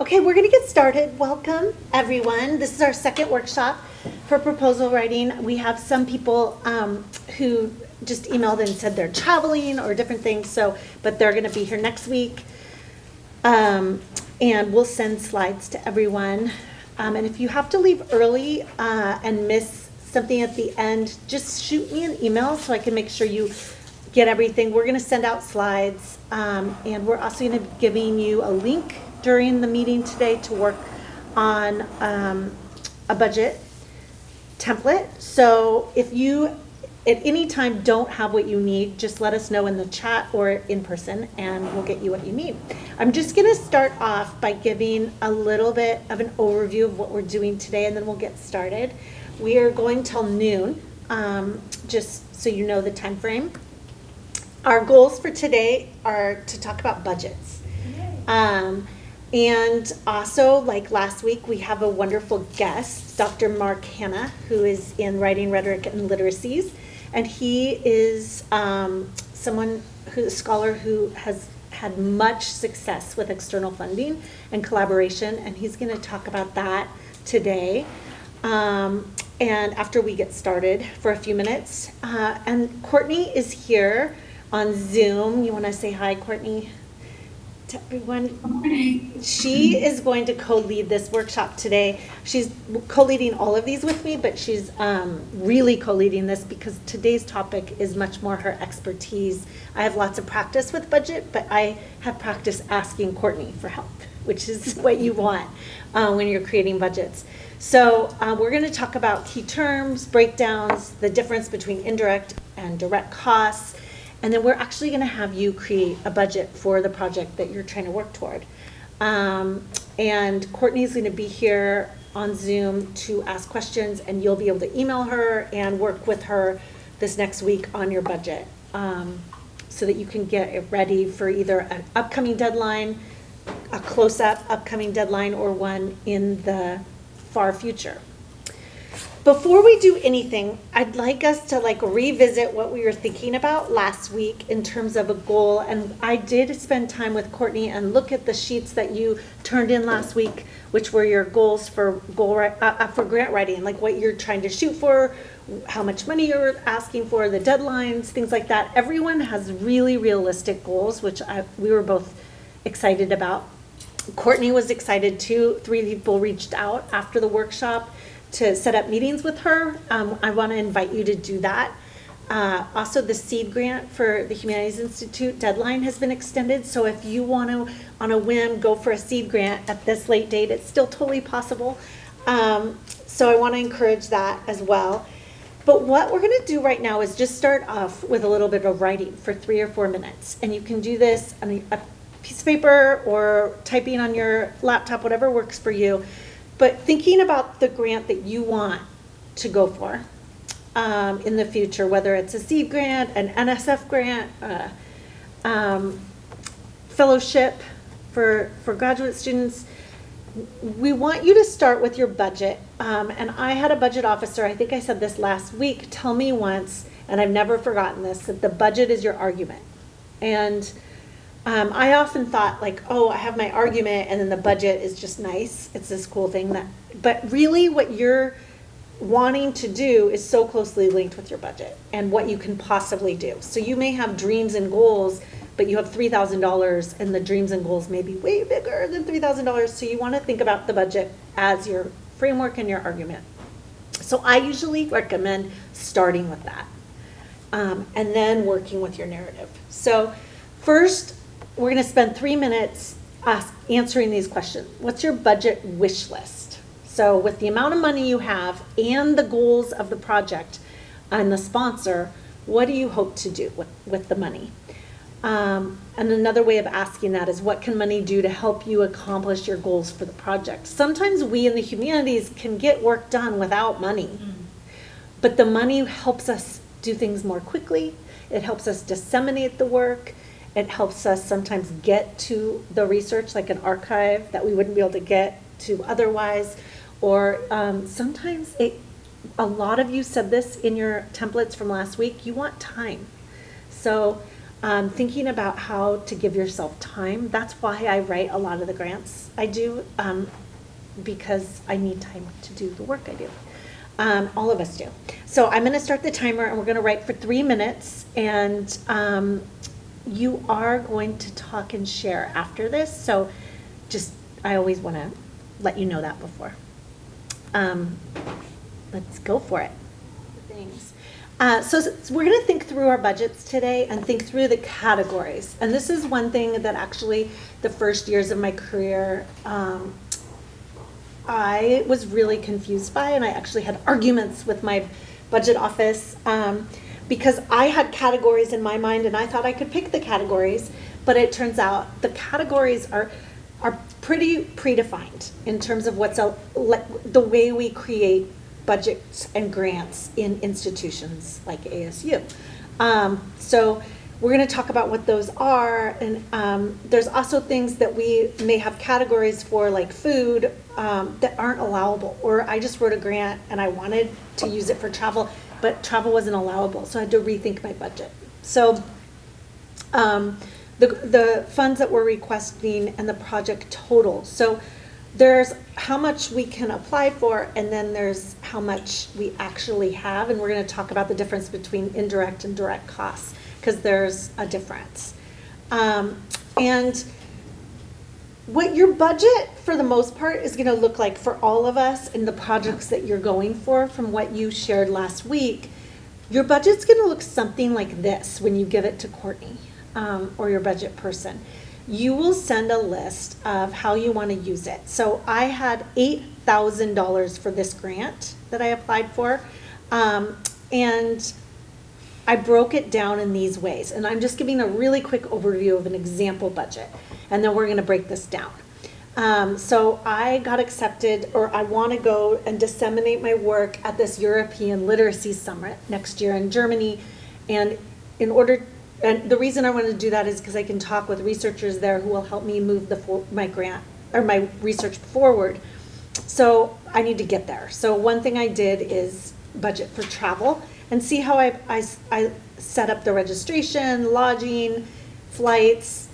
Okay, we're going to get started. Welcome, everyone. This is our second workshop for proposal writing. We have some people who just emailed and said they're traveling or different things, but they're going to be here next week. And we'll send slides to everyone. And if you have to leave early and miss something at the end, just shoot me an email so I can make sure you get everything. We're going to send out slides, and we're also going to be giving you a link during the meeting today to work on a budget template. So if you at any time don't have what you need, just let us know in the chat or in person and we'll get you what you need. I'm just going to start off by giving a little bit of an overview of what we're doing today, and then we'll get started. We are going till noon, just so you know the time frame. Our goals for today are to talk about budgets. And also, like last week, we have a wonderful guest, Dr. Mark Hanna, who is in Writing, Rhetoric, and Literacies. And he is a scholar who has had much success with external funding and collaboration, and he's going to talk about that today. And after we get started for a few minutes. And Courtney is here on Zoom. You want to say hi, Courtney, to everyone? Hi. She is going to co-lead this workshop today. She's co-leading all of these with me, but she's really co-leading this because today's topic is much more her expertise. I have lots of practice with budget, but I have practice asking Courtney for help, which is what you want when you're creating budgets. So we're going to talk about key terms, breakdowns, the difference between indirect and direct costs, and then we're actually going to have you create a budget for the project that you're trying to work toward. And Courtney's going to be here on Zoom to ask questions, and you'll be able to email her and work with her this next week on your budget so that you can get it ready for either an upcoming deadline, a close-up upcoming deadline, or one in the far future. Before we do anything, I'd like us to revisit what we were thinking about last week in terms of a goal. And I did spend time with Courtney and look at the sheets that you turned in last week, which were your goals for grant writing, like what you're trying to shoot for, how much money you're asking for, the deadlines, things like that. Everyone has really realistic goals, which we were both excited about. Courtney was excited too. 3 people reached out after the workshop to set up meetings with her. I want to invite you to do that. Also, the seed grant for the Humanities Institute deadline has been extended. So if you want to, on a whim, go for a seed grant at this late date, it's still totally possible. So I want to encourage that as well. But what we're going to do right now is just start off with a little bit of writing for 3 or 4 minutes. And you can do this on a piece of paper or typing on your laptop, whatever works for you. But thinking about the grant that you want to go for in the future, whether it's a seed grant, an NSF grant, fellowship for graduate students, we want you to start with your budget. And I had a budget officer, I think I said this last week, tell me once, and I've never forgotten this, that the budget is your argument. And I often thought I have my argument and then the budget is just nice. It's this cool thing but really what you're wanting to do is so closely linked with your budget and what you can possibly do. So you may have dreams and goals, but you have $3,000 and the dreams and goals may be way bigger than $3,000. So you want to think about the budget as your framework and your argument. So I usually recommend starting with that and then working with your narrative. So first, we're going to spend 3 minutes answering these questions. What's your budget wish list? So with the amount of money you have and the goals of the project and the sponsor, what do you hope to do with the money? And another way of asking that is, what can money do to help you accomplish your goals for the project? Sometimes we in the humanities can get work done without money, but the money helps us do things more quickly. It helps us disseminate the work. It helps us sometimes get to the research, like an archive that we wouldn't be able to get to otherwise. Or sometimes a lot of you said this in your templates from last week, you want time. So thinking about how to give yourself time. That's why I write a lot of the grants I do, because I need time to do the work I do. All of us do. So I'm going to start the timer, and we're going to write for 3 minutes, and you are going to talk and share after this. So just, I always want to let you know that before. Let's go for it. Things. So we're going to think through our budgets today and think through the categories. And this is one thing that actually the first years of my career, I was really confused by, and I actually had arguments with my budget office because I had categories in my mind and I thought I could pick the categories, but it turns out the categories are pretty predefined in terms of what's the way we create budgets and grants in institutions like ASU. So we're going to talk about what those are, and there's also things that we may have categories for, like food, that aren't allowable. Or I just wrote a grant and I wanted to use it for travel, but travel wasn't allowable, so I had to rethink my budget. So the funds that we're requesting and the project total. So there's how much we can apply for, and then there's how much we actually have, and we're going to talk about the difference between indirect and direct costs, because there's a difference. And what your budget, for the most part, is going to look like for all of us in the projects that you're going for, from what you shared last week, your budget's going to look something like this when you give it to Courtney, or your budget person. You will send a list of how you want to use it. So I had $8,000 for this grant that I applied for, and I broke it down in these ways. And I'm just giving a really quick overview of an example budget, and then we're going to break this down. So I got accepted, or I want to go and disseminate my work at this European Literacy Summit next year in Germany. And and the reason I want to do that is because I can talk with researchers there who will help me move my grant or my research forward. So I need to get there. So one thing I did is budget for travel and see how I set up the registration, lodging, flights,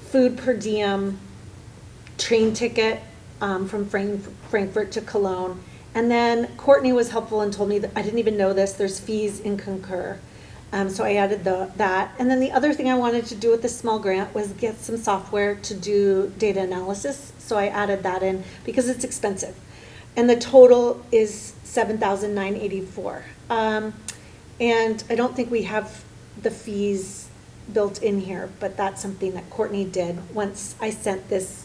food per diem, train ticket from Frankfurt to Cologne. And then Courtney was helpful and told me that I didn't even know this, there's fees in Concur. So I added that. And then the other thing I wanted to do with this small grant was get some software to do data analysis. So I added that in because it's expensive. And the total is $7,984. And I don't think we have the fees built in here, but that's something that Courtney did once I sent this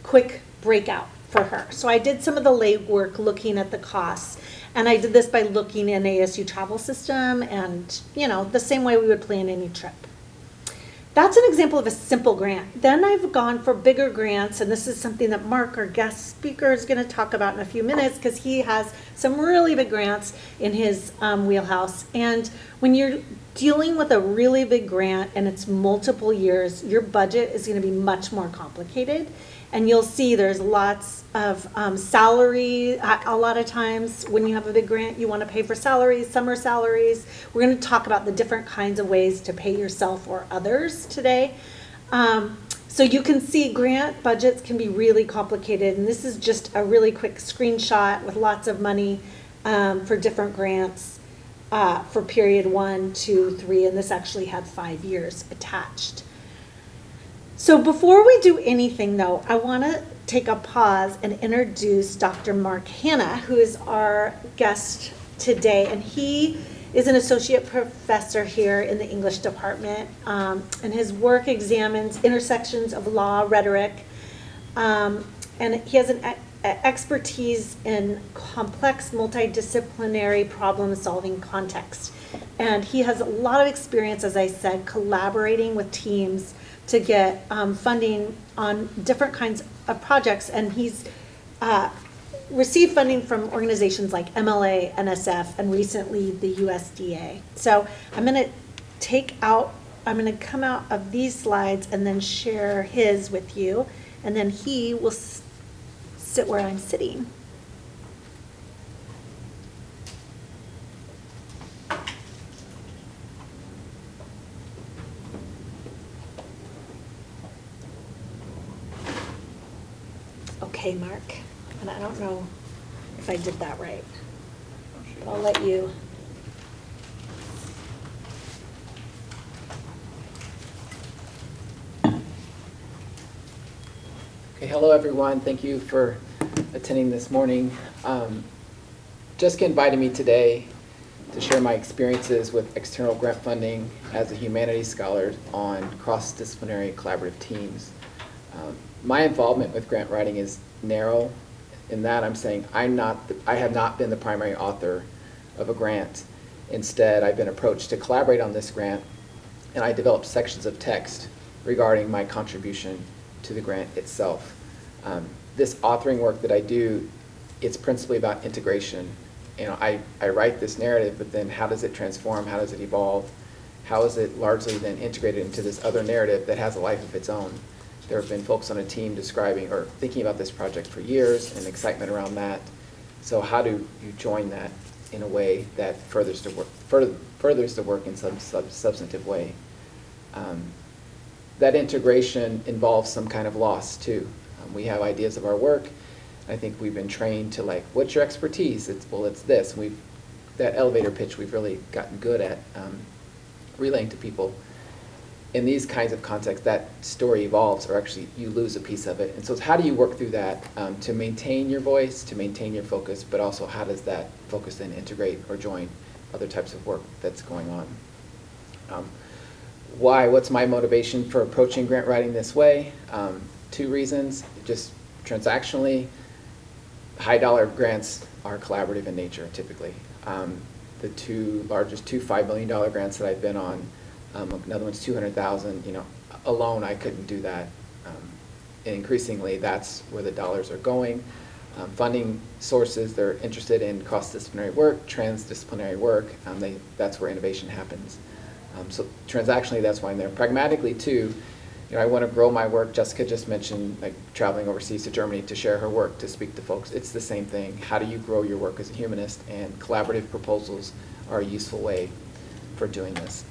quick breakout for her. So I did some of the legwork looking at the costs. And I did this by looking in ASU travel system and, the same way we would plan any trip. That's an example of a simple grant. Then I've gone for bigger grants, and this is something that Mark, our guest speaker, is going to talk about in a few minutes because he has some really big grants in his wheelhouse. And when you're dealing with a really big grant and it's multiple years, your budget is going to be much more complicated. And you'll see there's lots of salary. A lot of times when you have a big grant, you want to pay for salaries, summer salaries. We're going to talk about the different kinds of ways to pay yourself or others today. So you can see grant budgets can be really complicated. And this is just a really quick screenshot with lots of money for different grants for period 1, 2, 3. And this actually had 5 years attached. So before we do anything, though, I want to take a pause and introduce Dr. Mark Hanna, who is our guest today. And he is an associate professor here in the English department. And his work examines intersections of law, rhetoric, and he has an expertise in complex multidisciplinary problem-solving context. And he has a lot of experience, as I said, collaborating with teams to get funding on different kinds of projects, and he's received funding from organizations like MLA, NSF, and recently the USDA. So I'm going to come out of these slides and then share his with you, and then he will sit where I'm sitting. Okay, Mark, and I don't know if I did that right, but I'll let you. Okay, hello everyone. Thank you for attending this morning. Jessica invited me today to share my experiences with external grant funding as a humanities scholar on cross-disciplinary collaborative teams. My involvement with grant writing is narrow in that I'm saying I have not been the primary author of a grant. Instead, I've been approached to collaborate on this grant, and I developed sections of text regarding my contribution to the grant itself. This authoring work that I do, it's principally about integration. You know, I write this narrative, but then how does it transform? How does it evolve? How is it largely then integrated into this other narrative that has a life of its own? There have been folks on a team describing or thinking about this project for years and excitement around that. So how do you join that in a way that furthers the work in some substantive way? That integration involves some kind of loss too. We have ideas of our work. I think we've been trained to like, what's your expertise? It's this. That elevator pitch we've really gotten good at relaying to people. In these kinds of contexts, that story evolves, or actually you lose a piece of it. And so it's how do you work through that to maintain your voice, to maintain your focus, but also how does that focus then integrate or join other types of work that's going on? What's my motivation for approaching grant writing this way? 2 reasons. Just transactionally, high dollar grants are collaborative in nature typically. The 2 largest $5 million grants that I've been on, another one's $200,000, alone I couldn't do that. And increasingly that's where the dollars are going. Funding sources, they're interested in cross-disciplinary work, transdisciplinary work, that's where innovation happens. So transactionally, that's why I'm there. Pragmatically, too, I want to grow my work. Jessica just mentioned like traveling overseas to Germany to share her work, to speak to folks. It's the same thing. How do you grow your work as a humanist? And collaborative proposals are a useful way for doing this.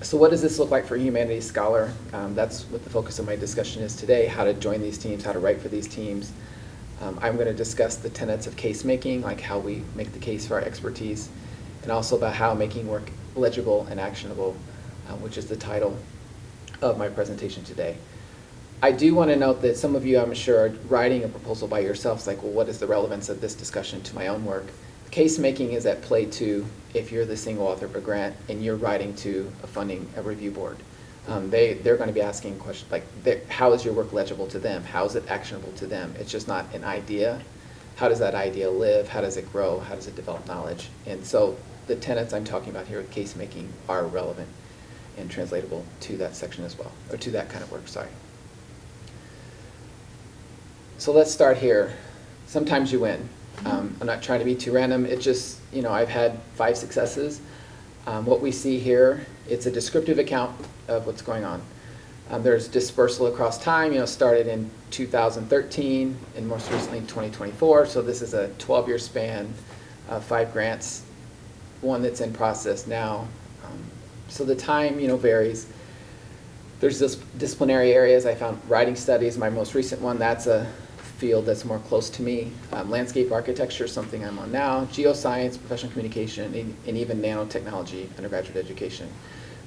So what does this look like for a humanities scholar? That's what the focus of my discussion is today, how to join these teams, how to write for these teams. I'm going to discuss the tenets of case making, like how we make the case for our expertise, and also about how making work legible and actionable, which is the title of my presentation today. I do want to note that some of you, I'm sure, are writing a proposal by yourselves, like, well, what is the relevance of this discussion to my own work? Case making is at play too if you're the single author of a grant and you're writing to a review board. They're going to be asking questions like, how is your work legible to them? How is it actionable to them? It's just not an idea. How does that idea live? How does it grow? How does it develop knowledge? And so the tenets I'm talking about here with case making are relevant and translatable to that section as well, or to that kind of work, sorry. So let's start here. Sometimes you win. I'm not trying to be too random. It's just, I've had 5 successes. What we see here, it's a descriptive account of what's going on. There's dispersal across time, started in 2013 and most recently in 2024. So this is a 12-year span, 5 grants, 1 that's in process now. So the time, varies. There's this disciplinary areas. I found writing studies, my most recent one, that's a field that's more close to me. Landscape architecture, something I'm on now. Geoscience, professional communication, and even nanotechnology, undergraduate education.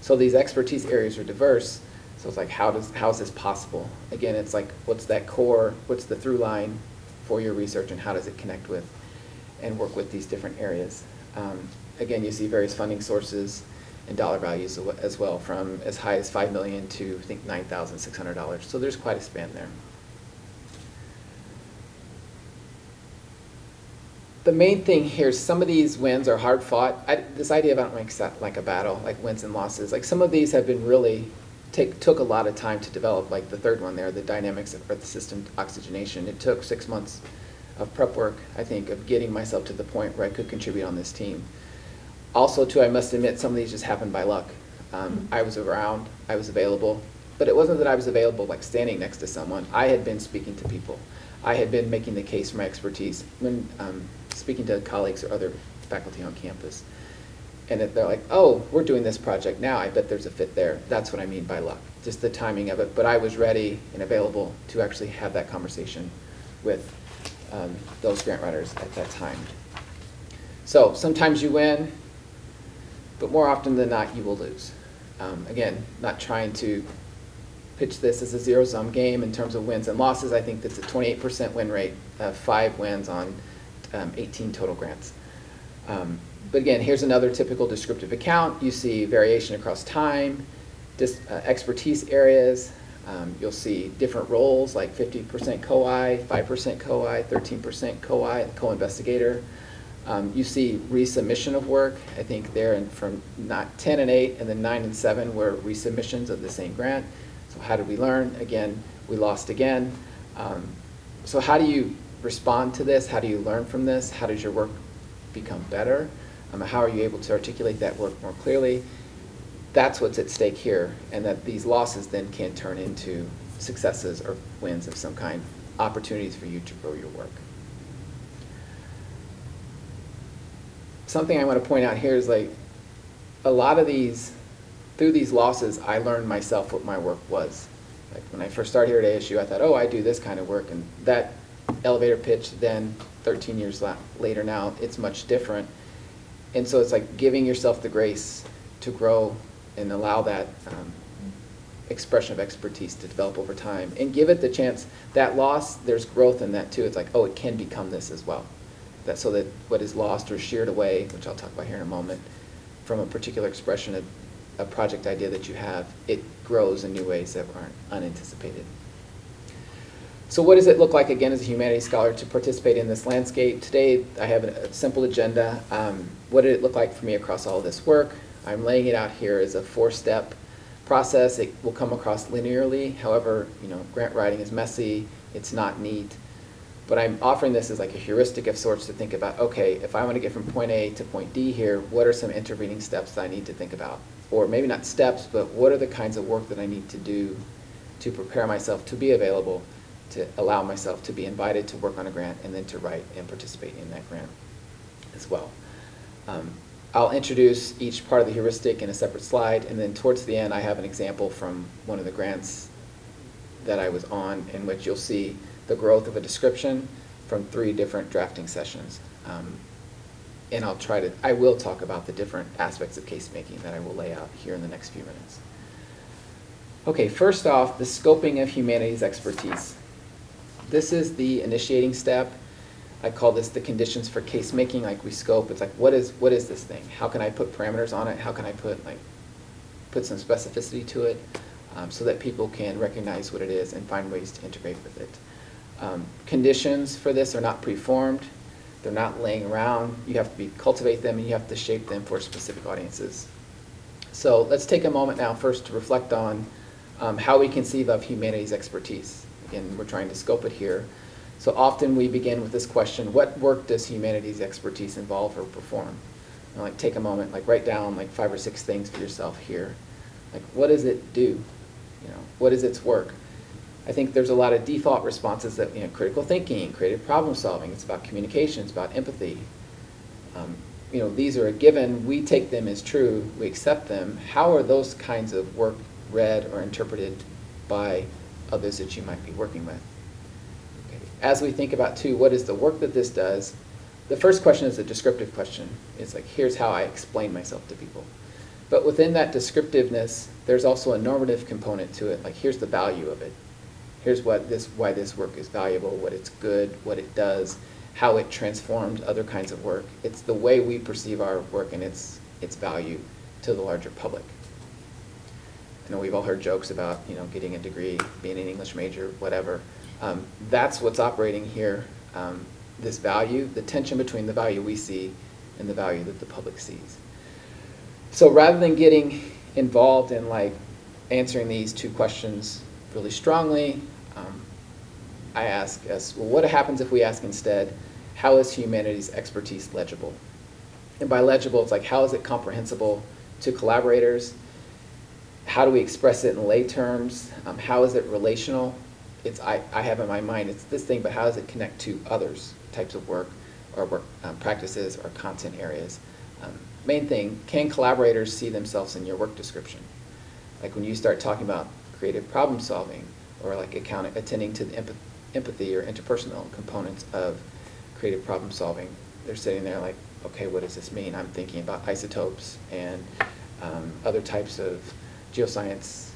So these expertise areas are diverse. So it's like, how is this possible? Again, it's like, what's that core, what's the through line for your research, and how does it connect with and work with these different areas? Again, you see various funding sources and dollar values as well, from as high as $5 million to, I think, $9,600. So there's quite a span there. The main thing here is some of these wins are hard fought. This idea of I don't like a battle, like wins and losses. Like some of these have been really, took a lot of time to develop, like the third one there, the dynamics of Earth system oxygenation. It took 6 months of prep work, I think, of getting myself to the point where I could contribute on this team. Also, too, I must admit, some of these just happened by luck. I was around, I was available, but it wasn't that I was available like standing next to someone. I had been speaking to people. I had been making the case for my expertise when speaking to colleagues or other faculty on campus. And they're like, oh, we're doing this project now, I bet there's a fit there. That's what I mean by luck, just the timing of it. But I was ready and available to actually have that conversation with those grant writers at that time. So sometimes you win, but more often than not, you will lose. Again, not trying to pitch this as a zero-sum game in terms of wins and losses. I think that's a 28% win rate, 5 wins on 18 total grants. But again, here's another typical descriptive account. You see variation across time, expertise areas. You'll see different roles like 50% co-I, 5% co-I, 13% co-I, co-investigator. You see resubmission of work. I think there from 10 and 8 and then 9 and 7 were resubmissions of the same grant. So how did we learn? Again, we lost again. So how do you respond to this? How do you learn from this? How does your work become better? How are you able to articulate that work more clearly? That's what's at stake here, and that these losses then can turn into successes or wins of some kind, opportunities for you to grow your work. Something I want to point out here is like a lot of these, through these losses, I learned myself what my work was. Like when I first started here at ASU, I thought, oh, I do this kind of work, and that elevator pitch then 13 years later now, it's much different. And so it's like giving yourself the grace to grow and allow that expression of expertise to develop over time, and give it the chance. That loss, there's growth in that too. It's like, oh, it can become this as well. That so that what is lost or sheared away, which I'll talk about here in a moment, from a particular expression of a project idea that you have, it grows in new ways that aren't unanticipated. So what does it look like, again, as a humanities scholar to participate in this landscape? Today, I have a simple agenda. What did it look like for me across all of this work? I'm laying it out here as a 4-step process. It will come across linearly. However, grant writing is messy. It's not neat. But I'm offering this as like a heuristic of sorts to think about, okay, if I want to get from point A to point D here, what are some intervening steps that I need to think about? Or maybe not steps, but what are the kinds of work that I need to do to prepare myself to be available, to allow myself to be invited to work on a grant and then to write and participate in that grant as well. I'll introduce each part of the heuristic in a separate slide, and then towards the end I have an example from one of the grants that I was on, in which you'll see the growth of a description from 3 different drafting sessions. And I will talk about the different aspects of case making that I will lay out here in the next few minutes. Okay, first off, the scoping of humanities expertise. This is the initiating step. I call this the conditions for case making. Like we scope, it's like, what is this thing? How can I put parameters on it? How can I put some specificity to it so that people can recognize what it is and find ways to integrate with it? Conditions for this are not preformed. They're not laying around. You have to cultivate them, and you have to shape them for specific audiences. So let's take a moment now first to reflect on how we conceive of humanities expertise. Again, we're trying to scope it here. So often we begin with this question: what work does humanities expertise involve or perform? And take a moment, write down 5 or 6 things for yourself here. What does it do? What is its work? I think there's a lot of default responses that, critical thinking, creative problem solving, it's about communication, it's about empathy. These are a given. We take them as true. We accept them. How are those kinds of work read or interpreted by others that you might be working with? Okay. As we think about, too, what is the work that this does, the first question is a descriptive question. It's here's how I explain myself to people. But within that descriptiveness, there's also a normative component to it. Here's the value of it. Here's why this work is valuable, what it's good, what it does, how it transformed other kinds of work. It's the way we perceive our work and its value to the larger public. I know we've all heard jokes about getting a degree, being an English major, whatever. That's what's operating here. This value, the tension between the value we see and the value that the public sees. So rather than getting involved in answering these 2 questions really strongly, I ask us, well, what happens if we ask instead, how is humanities expertise legible? And by legible, it's how is it comprehensible to collaborators? How do we express it in lay terms? How is it relational? I have in my mind, it's this thing, but how does it connect to others, types of work, or work practices, or content areas? Main thing, can collaborators see themselves in your work description? When you start talking about creative problem solving, or attending to the empathy or interpersonal components of creative problem solving. They're sitting there like, okay, what does this mean? I'm thinking about isotopes and other types of geoscience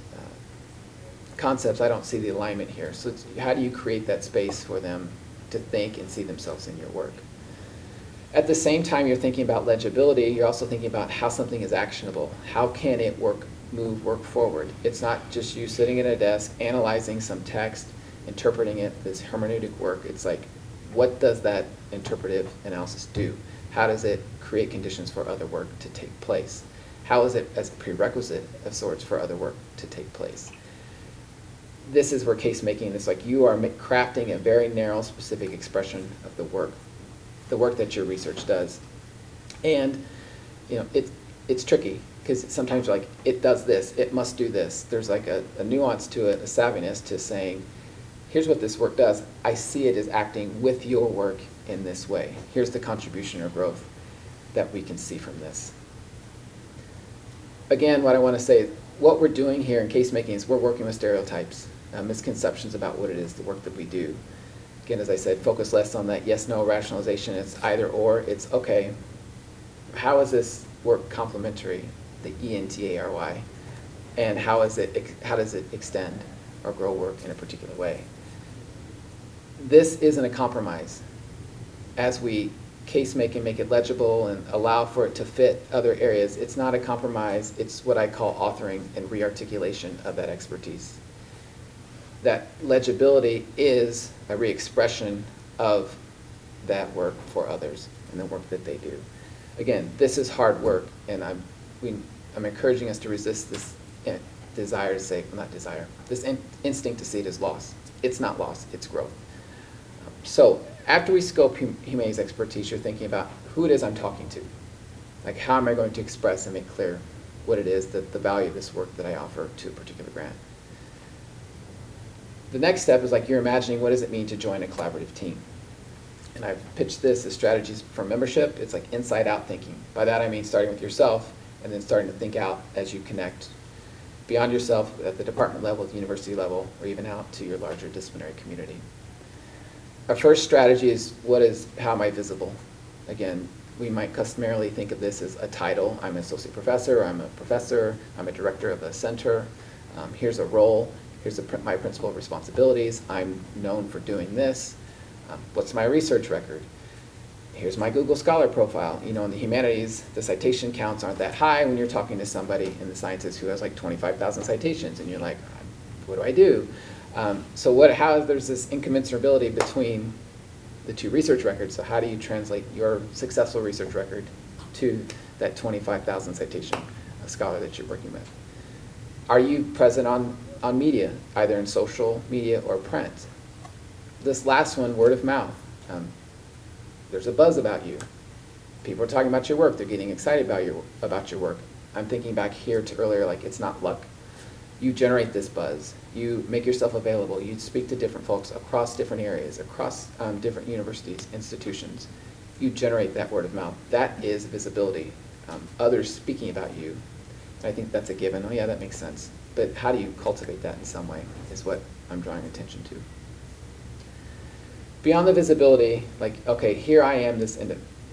concepts. I don't see the alignment here. So how do you create that space for them to think and see themselves in your work? At the same time you're thinking about legibility, you're also thinking about how something is actionable. How can it work forward? It's not just you sitting at a desk, analyzing some text, interpreting it, this hermeneutic work. It's like, what does that interpretive analysis do? How does it create conditions for other work to take place? How is it as a prerequisite of sorts for other work to take place? This is where case making is like you are crafting a very narrow, specific expression of the work that your research does. And it's tricky because sometimes you're like, it does this, it must do this. There's like a nuance to it, a savviness to saying, here's what this work does. I see it as acting with your work in this way. Here's the contribution or growth that we can see from this. Again, what I want to say, what we're doing here in case making is we're working with stereotypes, misconceptions about what it is, the work that we do. Again, as I said, focus less on that yes-no rationalization. It's either or. It's, okay, how is this work complementary, the ENTARY, and how does it extend or grow work in a particular way? This isn't a compromise. As we case make and make it legible and allow for it to fit other areas, it's not a compromise. It's what I call authoring and re-articulation of that expertise. That legibility is a re-expression of that work for others and the work that they do. Again, this is hard work, and I'm encouraging us to resist this desire to say, well, not desire, this instinct to see it as loss. It's not loss, it's growth. So after we scope humanities expertise, you're thinking about who it is I'm talking to. Like, how am I going to express and make clear what it is, that the value of this work that I offer to a particular grant. The next step is like you're imagining what does it mean to join a collaborative team. And I've pitched this as strategies for membership. It's like inside-out thinking. By that I mean starting with yourself and then starting to think out as you connect beyond yourself at the department level, at the university level, or even out to your larger disciplinary community. Our first strategy is how am I visible? Again, we might customarily think of this as a title. I'm an associate professor, I'm a professor, I'm a director of a center. Here's a role, here's my principal responsibilities. I'm known for doing this. What's my research record? Here's my Google Scholar profile. You know, in the humanities, the citation counts aren't that high when you're talking to somebody in the sciences who has like 25,000 citations, and you're like, what do I do? So there's this incommensurability between the two research records, so how do you translate your successful research record to that 25,000 citation scholar that you're working with? Are you present on media, either in social media or print? This last one, word of mouth. There's a buzz about you. People are talking about your work. They're getting excited about your work. I'm thinking back here to earlier, like it's not luck. You generate this buzz. You make yourself available. You speak to different folks across different areas, across different universities, institutions. You generate that word of mouth. That is visibility. Others speaking about you. And I think that's a given. Oh yeah, that makes sense. But how do you cultivate that in some way is what I'm drawing attention to. Beyond the visibility, like, okay, here I am, this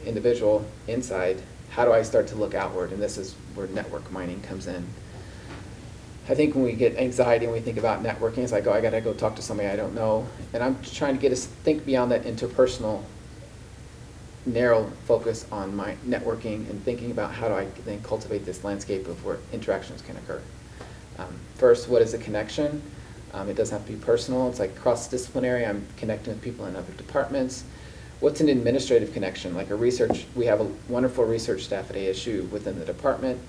individual inside. How do I start to look outward? And this is where network mining comes in. I think when we get anxiety and we think about networking, it's like, oh, I got to go talk to somebody I don't know. And I'm trying to get us to think beyond that interpersonal, narrow focus on my networking and thinking about how do I then cultivate this landscape of where interactions can occur. First, what is a connection? It doesn't have to be personal. It's like cross-disciplinary. I'm connecting with people in other departments. What's an administrative connection? Like we have a wonderful research staff at ASU within the department,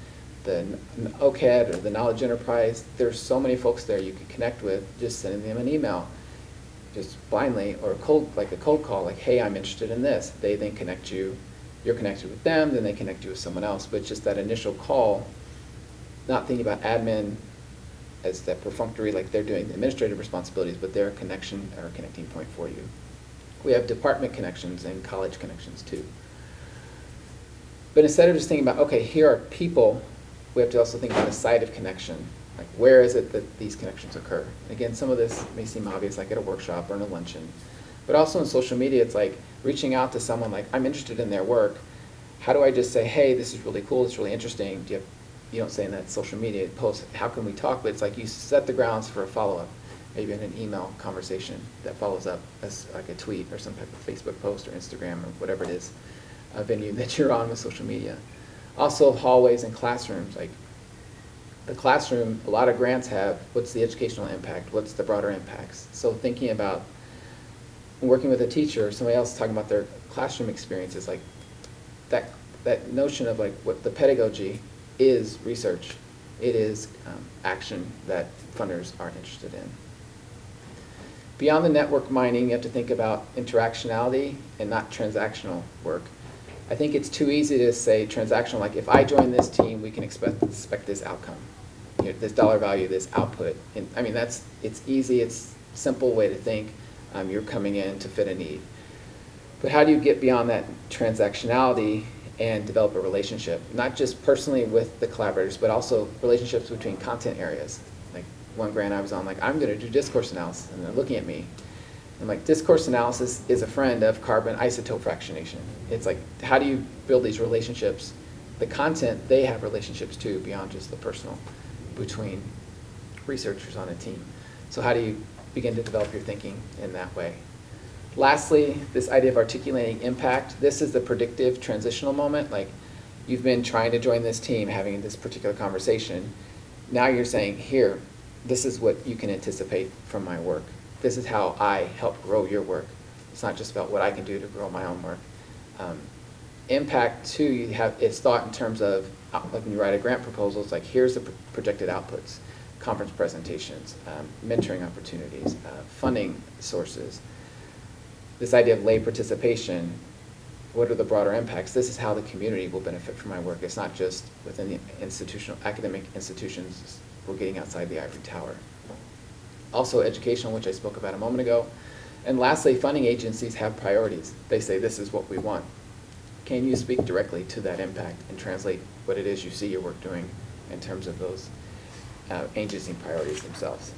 the OCAD or the Knowledge Enterprise. There's so many folks there you can connect with, just sending them an email, just blindly, or a cold call, like, hey, I'm interested in this. They then connect you. You're connected with them, then they connect you with someone else. But just that initial call, not thinking about admin as that perfunctory, like they're doing the administrative responsibilities, but they're a connection or a connecting point for you. We have department connections and college connections too. But instead of just thinking about, okay, here are people, we have to also think about a site of connection. Like, where is it that these connections occur? Again, some of this may seem obvious, like at a workshop or in a luncheon. But also in social media, it's like reaching out to someone like, I'm interested in their work. How do I just say, hey, this is really cool, it's really interesting. You don't say in that social media post, how can we talk? But it's like you set the grounds for a follow-up, maybe in an email conversation that follows up as like a tweet or some type of Facebook post or Instagram or whatever it is, a venue that you're on with social media. Also hallways and classrooms, like the classroom, a lot of grants have, what's the educational impact? What's the broader impacts? So thinking about working with a teacher, or somebody else talking about their classroom experiences, like that notion of like what the pedagogy is research. It is action that funders are interested in. Beyond the network mining, you have to think about interactionality and not transactional work. I think it's too easy to say transactional, like if I join this team, we can expect this outcome. You know, this dollar value, this output. And I mean, it's easy, it's a simple way to think. You're coming in to fit a need. But how do you get beyond that transactionality and develop a relationship, not just personally with the collaborators, but also relationships between content areas? Like one grant I was on, like, I'm going to do discourse analysis, and they're looking at me. I'm like, discourse analysis is a friend of carbon isotope fractionation. It's like, how do you build these relationships? The content, they have relationships too, beyond just the personal, between researchers on a team. So how do you begin to develop your thinking in that way? Lastly, this idea of articulating impact. This is the predictive transitional moment. Like, you've been trying to join this team, having this particular conversation. Now you're saying, here, this is what you can anticipate from my work. This is how I help grow your work. It's not just about what I can do to grow my own work. Impact, too, it's thought in terms of, like when you write a grant proposal, it's like, here's the projected outputs, conference presentations, mentoring opportunities, funding sources. This idea of lay participation, what are the broader impacts? This is how the community will benefit from my work. It's not just within the academic institutions, we're getting outside the ivory tower. Also educational, which I spoke about a moment ago. And lastly, funding agencies have priorities. They say, this is what we want. Can you speak directly to that impact and translate what it is you see your work doing in terms of those agency priorities themselves?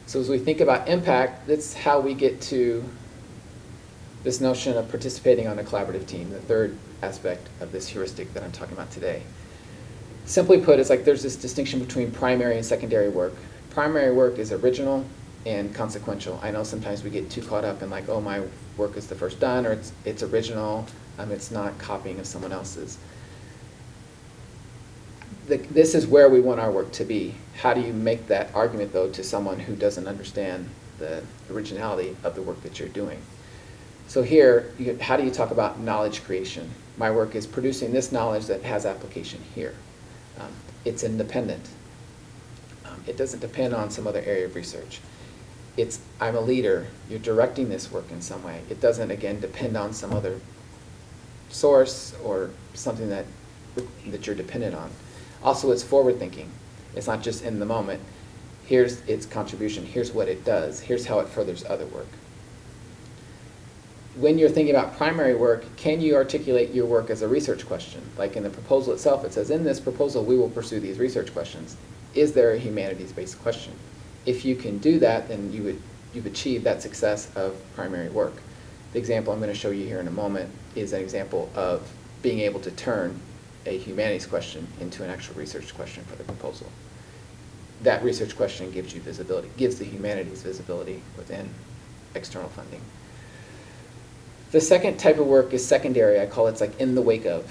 So as we think about impact, that's how we get to this notion of participating on a collaborative team, the third aspect of this heuristic that I'm talking about today. Simply put, it's like there's this distinction between primary and secondary work. Primary work is original and consequential. I know sometimes we get too caught up in like, oh, my work is the first done, or it's original, it's not copying of someone else's. This is where we want our work to be. How do you make that argument, though, to someone who doesn't understand the originality of the work that you're doing? So here, how do you talk about knowledge creation? My work is producing this knowledge that has application here. It's independent. It doesn't depend on some other area of research. I'm a leader. You're directing this work in some way. It doesn't, again, depend on some other source or something that you're dependent on. Also, it's forward thinking. It's not just in the moment. Here's its contribution. Here's what it does. Here's how it furthers other work. When you're thinking about primary work, can you articulate your work as a research question? Like in the proposal itself, it says, in this proposal, we will pursue these research questions. Is there a humanities-based question? If you can do that, then you've achieved that success of primary work. The example I'm going to show you here in a moment is an example of being able to turn a humanities question into an actual research question for the proposal. That research question gives you visibility, gives the humanities visibility within external funding. The second type of work is secondary. I call it like in the wake of.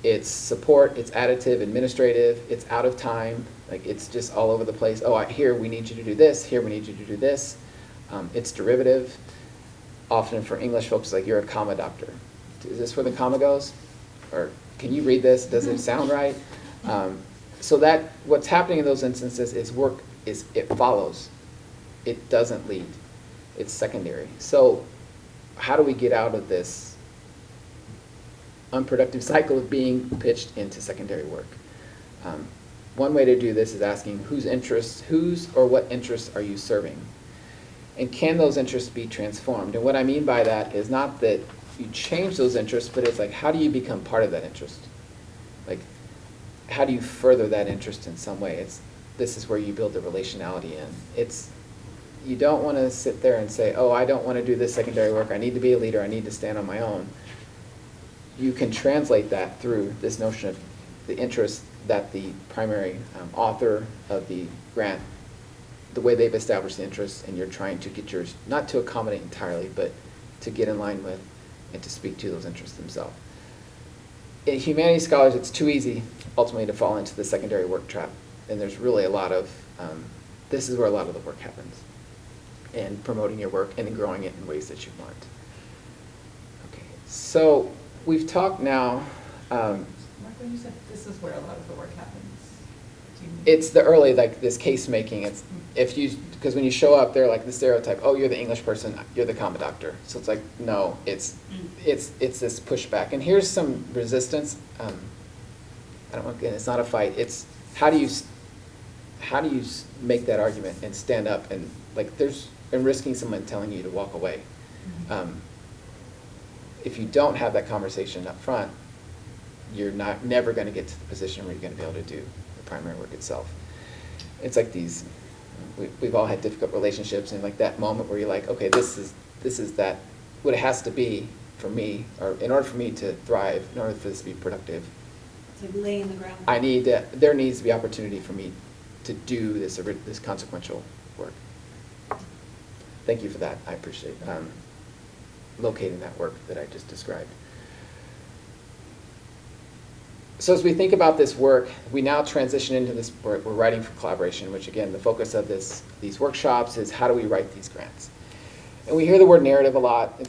It's support, it's additive, administrative, it's out of time, like it's just all over the place. Oh, here we need you to do this, here we need you to do this. It's derivative. Often for English folks, like you're a comma doctor. Is this where the comma goes? Or can you read this? Does it sound right? So that what's happening in those instances is it follows. It doesn't lead. It's secondary. So how do we get out of this unproductive cycle of being pitched into secondary work? One way to do this is asking whose or what interests are you serving? And can those interests be transformed? And what I mean by that is not that you change those interests, but it's like, how do you become part of that interest? Like, how do you further that interest in some way? This is where you build the relationality in. You don't want to sit there and say, oh, I don't want to do this secondary work. I need to be a leader. I need to stand on my own. You can translate that through this notion of the interest that the primary author of the grant, the way they've established the interest, and you're trying to get yours, not to accommodate entirely, but to get in line with and to speak to those interests themselves. In humanities scholars, it's too easy ultimately to fall into the secondary work trap. And there's really a lot of, this is where a lot of the work happens, in promoting your work and in growing it in ways that you want. Okay, so we've talked now. Mark, when you said this is where a lot of the work happens, do you mean? It's the early, like this case making. It's if you, because when you show up, they're like the stereotype. Oh, you're the English person. You're the comma doctor. So it's like no, it's this pushback. And here's some resistance. I don't want. It's not a fight. It's how do you make that argument and stand up and and risking someone telling you to walk away. If you don't have that conversation up front, you're never going to get to the position where you're going to be able to do the primary work itself. It's like these, we've all had difficult relationships, and like that moment where you're like, okay, this is that, what it has to be for me, or in order for me to thrive, in order for this to be productive, It's like laying the ground. there needs to be opportunity for me to do this consequential work. Thank you for that. I appreciate locating that work that I just described. So as we think about this work, we now transition into this, we're writing for collaboration, which again, the focus of these workshops is how do we write these grants? And we hear the word narrative a lot.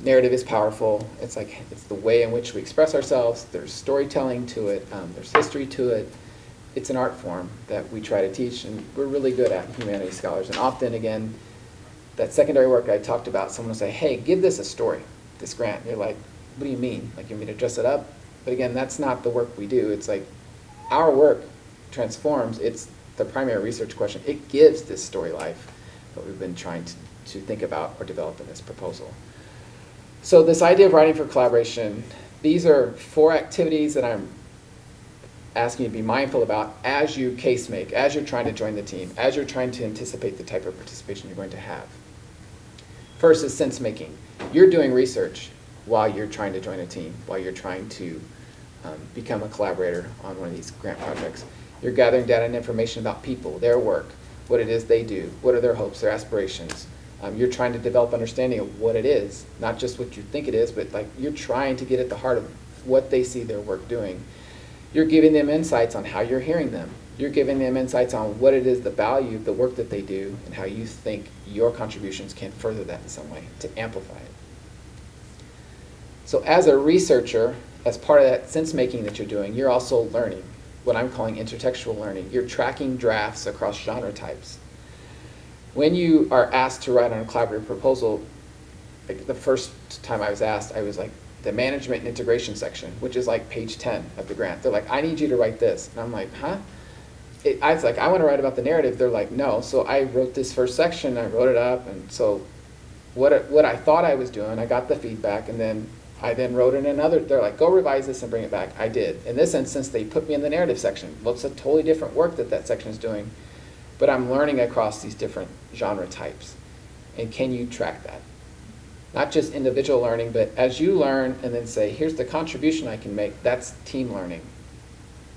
Narrative is powerful. It's the way in which we express ourselves. There's storytelling to it. There's history to it. It's an art form that we try to teach, and we're really good at, humanities scholars. And often, again, that secondary work I talked about, someone will say, hey, give this a story, this grant. And you're like, what do you mean? Like, you want me to dress it up? But again, that's not the work we do. It's like our work transforms. It's the primary research question. It gives this story life that we've been trying to think about or develop in this proposal. So this idea of writing for collaboration, these are 4 activities that I'm asking you to be mindful about as you case make, as you're trying to join the team, as you're trying to anticipate the type of participation you're going to have. First is sense making. You're doing research while you're trying to join a team, while you're trying to become a collaborator on one of these grant projects. You're gathering data and information about people, their work, what it is they do, what are their hopes, their aspirations. You're trying to develop understanding of what it is, not just what you think it is, but like you're trying to get at the heart of what they see their work doing. You're giving them insights on how you're hearing them. You're giving them insights on what it is, the value of the work that they do, and how you think your contributions can further that in some way, to amplify it. So as a researcher, as part of that sense making that you're doing, you're also learning, what I'm calling intertextual learning. You're tracking drafts across genre types. When you are asked to write on a collaborative proposal, like the first time I was asked, I was like, the management and integration section, which is like page 10 of the grant. They're like, I need you to write this. And I'm like, huh? I was like, I want to write about the narrative. They're like, no. So I wrote this first section, I wrote it up, and so what I thought I was doing, I got the feedback, and then I wrote in another, they're like, go revise this and bring it back. I did. In this instance, they put me in the narrative section. Well, it's a totally different work that section is doing, but I'm learning across these different genre types. And can you track that? Not just individual learning, but as you learn and then say, here's the contribution I can make, that's team learning.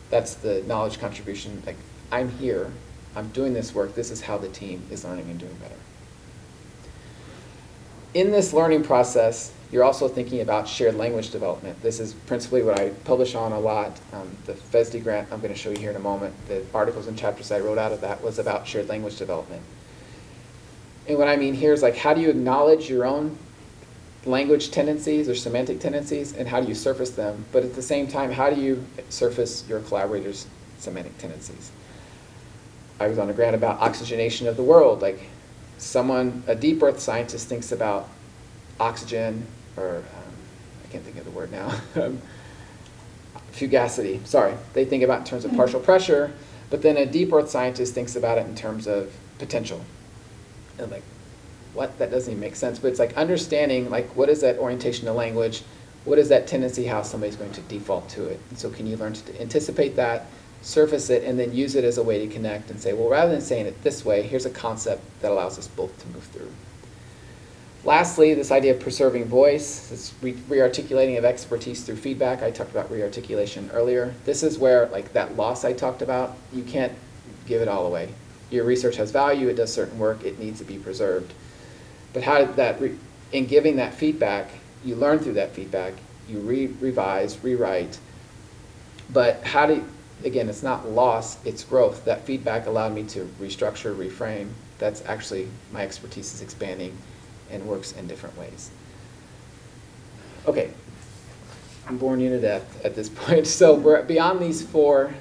That's the knowledge contribution. Like, I'm here, I'm doing this work, this is how the team is learning and doing better. In this learning process, you're also thinking about shared language development. This is principally what I publish on a lot. The FESD grant I'm going to show you here in a moment, the articles and chapters I wrote out of that was about shared language development. And what I mean here is like, how do you acknowledge your own language tendencies or semantic tendencies, and how do you surface them? But at the same time, how do you surface your collaborators' semantic tendencies? I was on a grant about oxygenation of the world. Like a deep earth scientist thinks about oxygen, or I can't think of the word now, fugacity, sorry. They think about it in terms of partial pressure, but then a deep earth scientist thinks about it in terms of potential. And like, what? That doesn't even make sense. But it's like understanding, like, what is that orientation of language? what is that tendency, how somebody's going to default to it? And so can you learn to anticipate that, surface it, and then use it as a way to connect and say, well, rather than saying it this way, here's a concept that allows us both to move through. Lastly, this idea of preserving voice, this re-articulating of expertise through feedback. I talked about re-articulation earlier. This is where, like that loss I talked about, you can't give it all away. Your research has value, it does certain work, it needs to be preserved. But how did that, in giving that feedback, you learn through that feedback, you revise, rewrite. But how do, again, it's not loss, it's growth. That feedback allowed me to restructure, reframe. That's actually, my expertise is expanding and works in different ways. Okay, I'm boring you to death at this point. So we're beyond these 4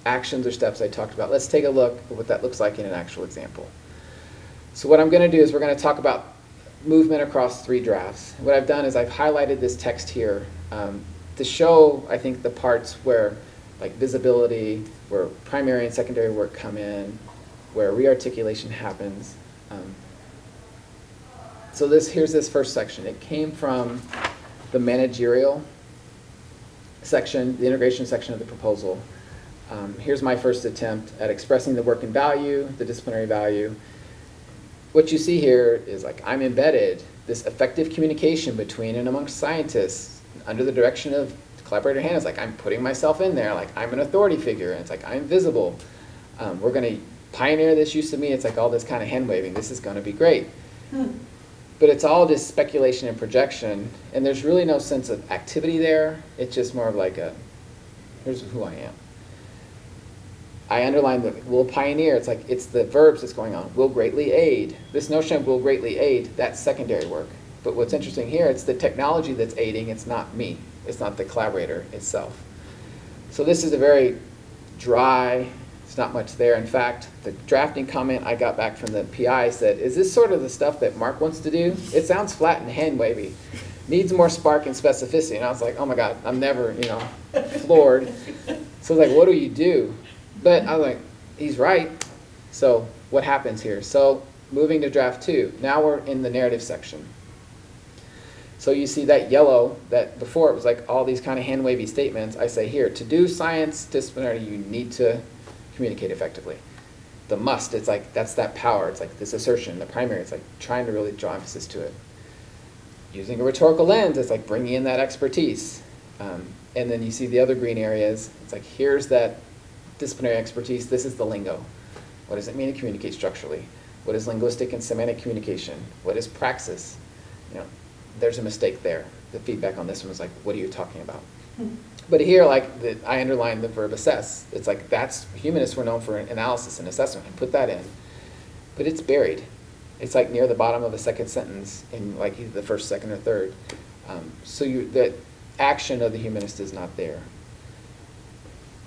actions or steps I talked about. Let's take a look at what that looks like in an actual example. So what I'm going to do is we're going to talk about movement across 3 drafts. What I've done is I've highlighted this text here to show, I think, the parts where, like visibility, where primary and secondary work come in, where rearticulation happens. So here's this first section. It came from the managerial section, the integration section of the proposal. Here's my first attempt at expressing the work and value, the disciplinary value. What you see here is like I'm embedded, this effective communication between and amongst scientists under the direction of collaborator Hannah. It's like I'm putting myself in there, like I'm an authority figure, and it's like I'm visible. We're going to pioneer this use of me. It's like all this kind of hand waving. This is going to be great. But it's all just speculation and projection, and there's really no sense of activity there. It's just more of like here's who I am. I underline the will pioneer. It's like it's the verbs that's going on. Will greatly aid. This notion of will greatly aid, that's secondary work. But what's interesting here, it's the technology that's aiding. It's not me. It's not the collaborator itself. So this is a very dry, it's not much there. In fact, the drafting comment I got back from the PI said, is this sort of the stuff that Mark wants to do? It sounds flat and hand-wavy. Needs more spark and specificity. And I was like, oh my God, I'm never, floored. So I was like, what do you do? But I was like, he's right. So what happens here? So moving to draft 2. Now we're in the narrative section. So you see that yellow, that before it was like all these kind of hand-wavy statements. I say here, to do science disciplinary, you need to communicate effectively. The must, it's like, that's that power. It's like this assertion. The primary, it's like trying to really draw emphasis to it. Using a rhetorical lens, it's like bringing in that expertise. And then you see the other green areas. It's like, here's that disciplinary expertise. This is the lingo. What does it mean to communicate structurally? What is linguistic and semantic communication? What is praxis? There's a mistake there. The feedback on this one was like, what are you talking about? But here, like, I underlined the verb assess. It's like that's, humanists were known for analysis and assessment, and put that in. But it's buried. It's like near the bottom of the second sentence in like either the first, second, or third. So the action of the humanist is not there.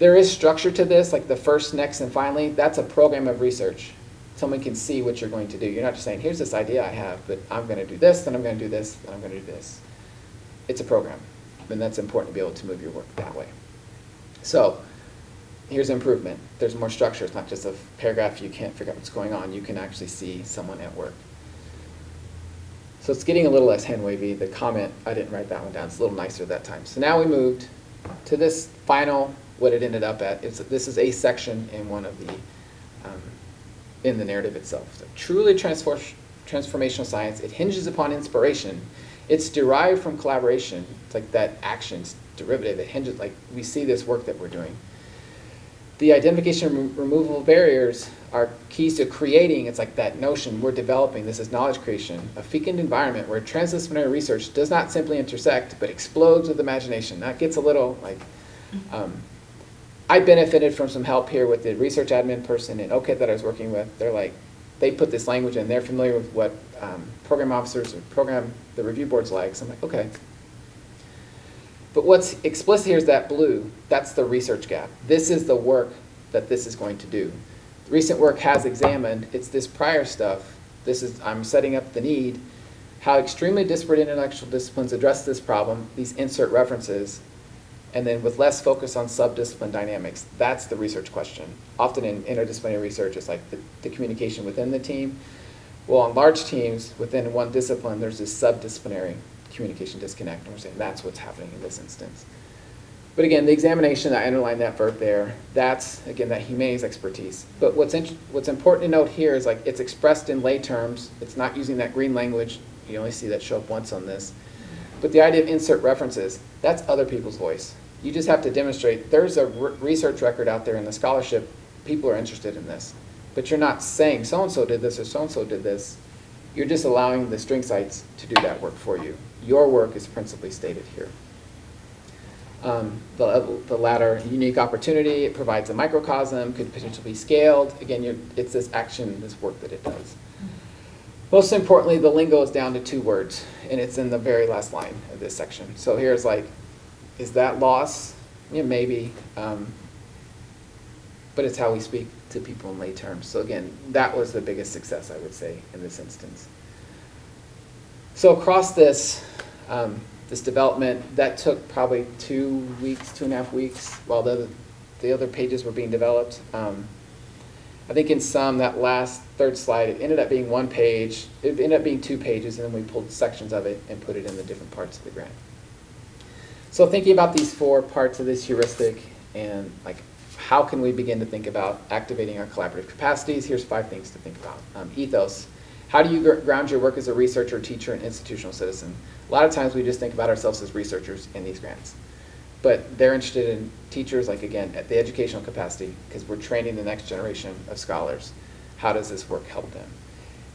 There is structure to this, like the first, next, and finally. That's a program of research. Someone can see what you're going to do. You're not just saying, here's this idea I have, but I'm going to do this, then I'm going to do this, then I'm going to do this. It's a program. And that's important to be able to move your work that way. So here's improvement. There's more structure. It's not just a paragraph you can't figure out what's going on. You can actually see someone at work. So it's getting a little less hand-wavy. The comment, I didn't write that one down. It's a little nicer that time. So now we moved to this final, what it ended up at. This is a section in one of the, in the narrative itself. So truly transformational science. It hinges upon inspiration. It's derived from collaboration. It's like that action's derivative. It hinges, like we see this work that we're doing. The identification and removal of barriers are keys to creating, it's like that notion we're developing, this is knowledge creation, a fecund environment where transdisciplinary research does not simply intersect, but explodes with imagination. That gets a little like, I benefited from some help here with the research admin person in OKIT that I was working with. They're like, they put this language in, they're familiar with what program officers or the review board's like. So I'm like, okay. But what's explicit here is that blue. That's the research gap. This is the work that this is going to do. Recent work has examined, it's this prior stuff. This is, I'm setting up the need, how extremely disparate intellectual disciplines address this problem, these insert references, and then with less focus on sub-discipline dynamics. That's the research question. Often in interdisciplinary research, it's like the communication within the team. Well, on large teams, within one discipline, there's this sub-disciplinary communication disconnect, and we're saying that's what's happening in this instance. But again, the examination, I underlined that verb there, that's, again, that humanities expertise. But what's important to note here is like it's expressed in lay terms. It's not using that green language. You only see that show up once on this. But the idea of insert references, that's other people's voice. You just have to demonstrate there's a research record out there in the scholarship. People are interested in this. But you're not saying so-and-so did this or so-and-so did this. You're just allowing the string sites to do that work for you. Your work is principally stated here. The latter, unique opportunity, it provides a microcosm, could potentially be scaled. Again, it's this action, this work that it does. Most importantly, the lingo is down to 2 words, and it's in the very last line of this section. So here's like, is that loss? Yeah, maybe. But it's how we speak to people in lay terms. So again, that was the biggest success, I would say, in this instance. So across this, this development, that took probably 2 weeks, 2.5 weeks, while the other pages were being developed. I think in some, that last third slide, it ended up being 1 page. It ended up being 2 pages, and then we pulled sections of it and put it in the different parts of the grant. So thinking about these 4 parts of this heuristic and like how can we begin to think about activating our collaborative capacities, here's 5 things to think about. Ethos. How do you ground your work as a researcher, teacher, and institutional citizen? A lot of times we just think about ourselves as researchers in these grants. But they're interested in teachers, like again, at the educational capacity, because we're training the next generation of scholars. How does this work help them?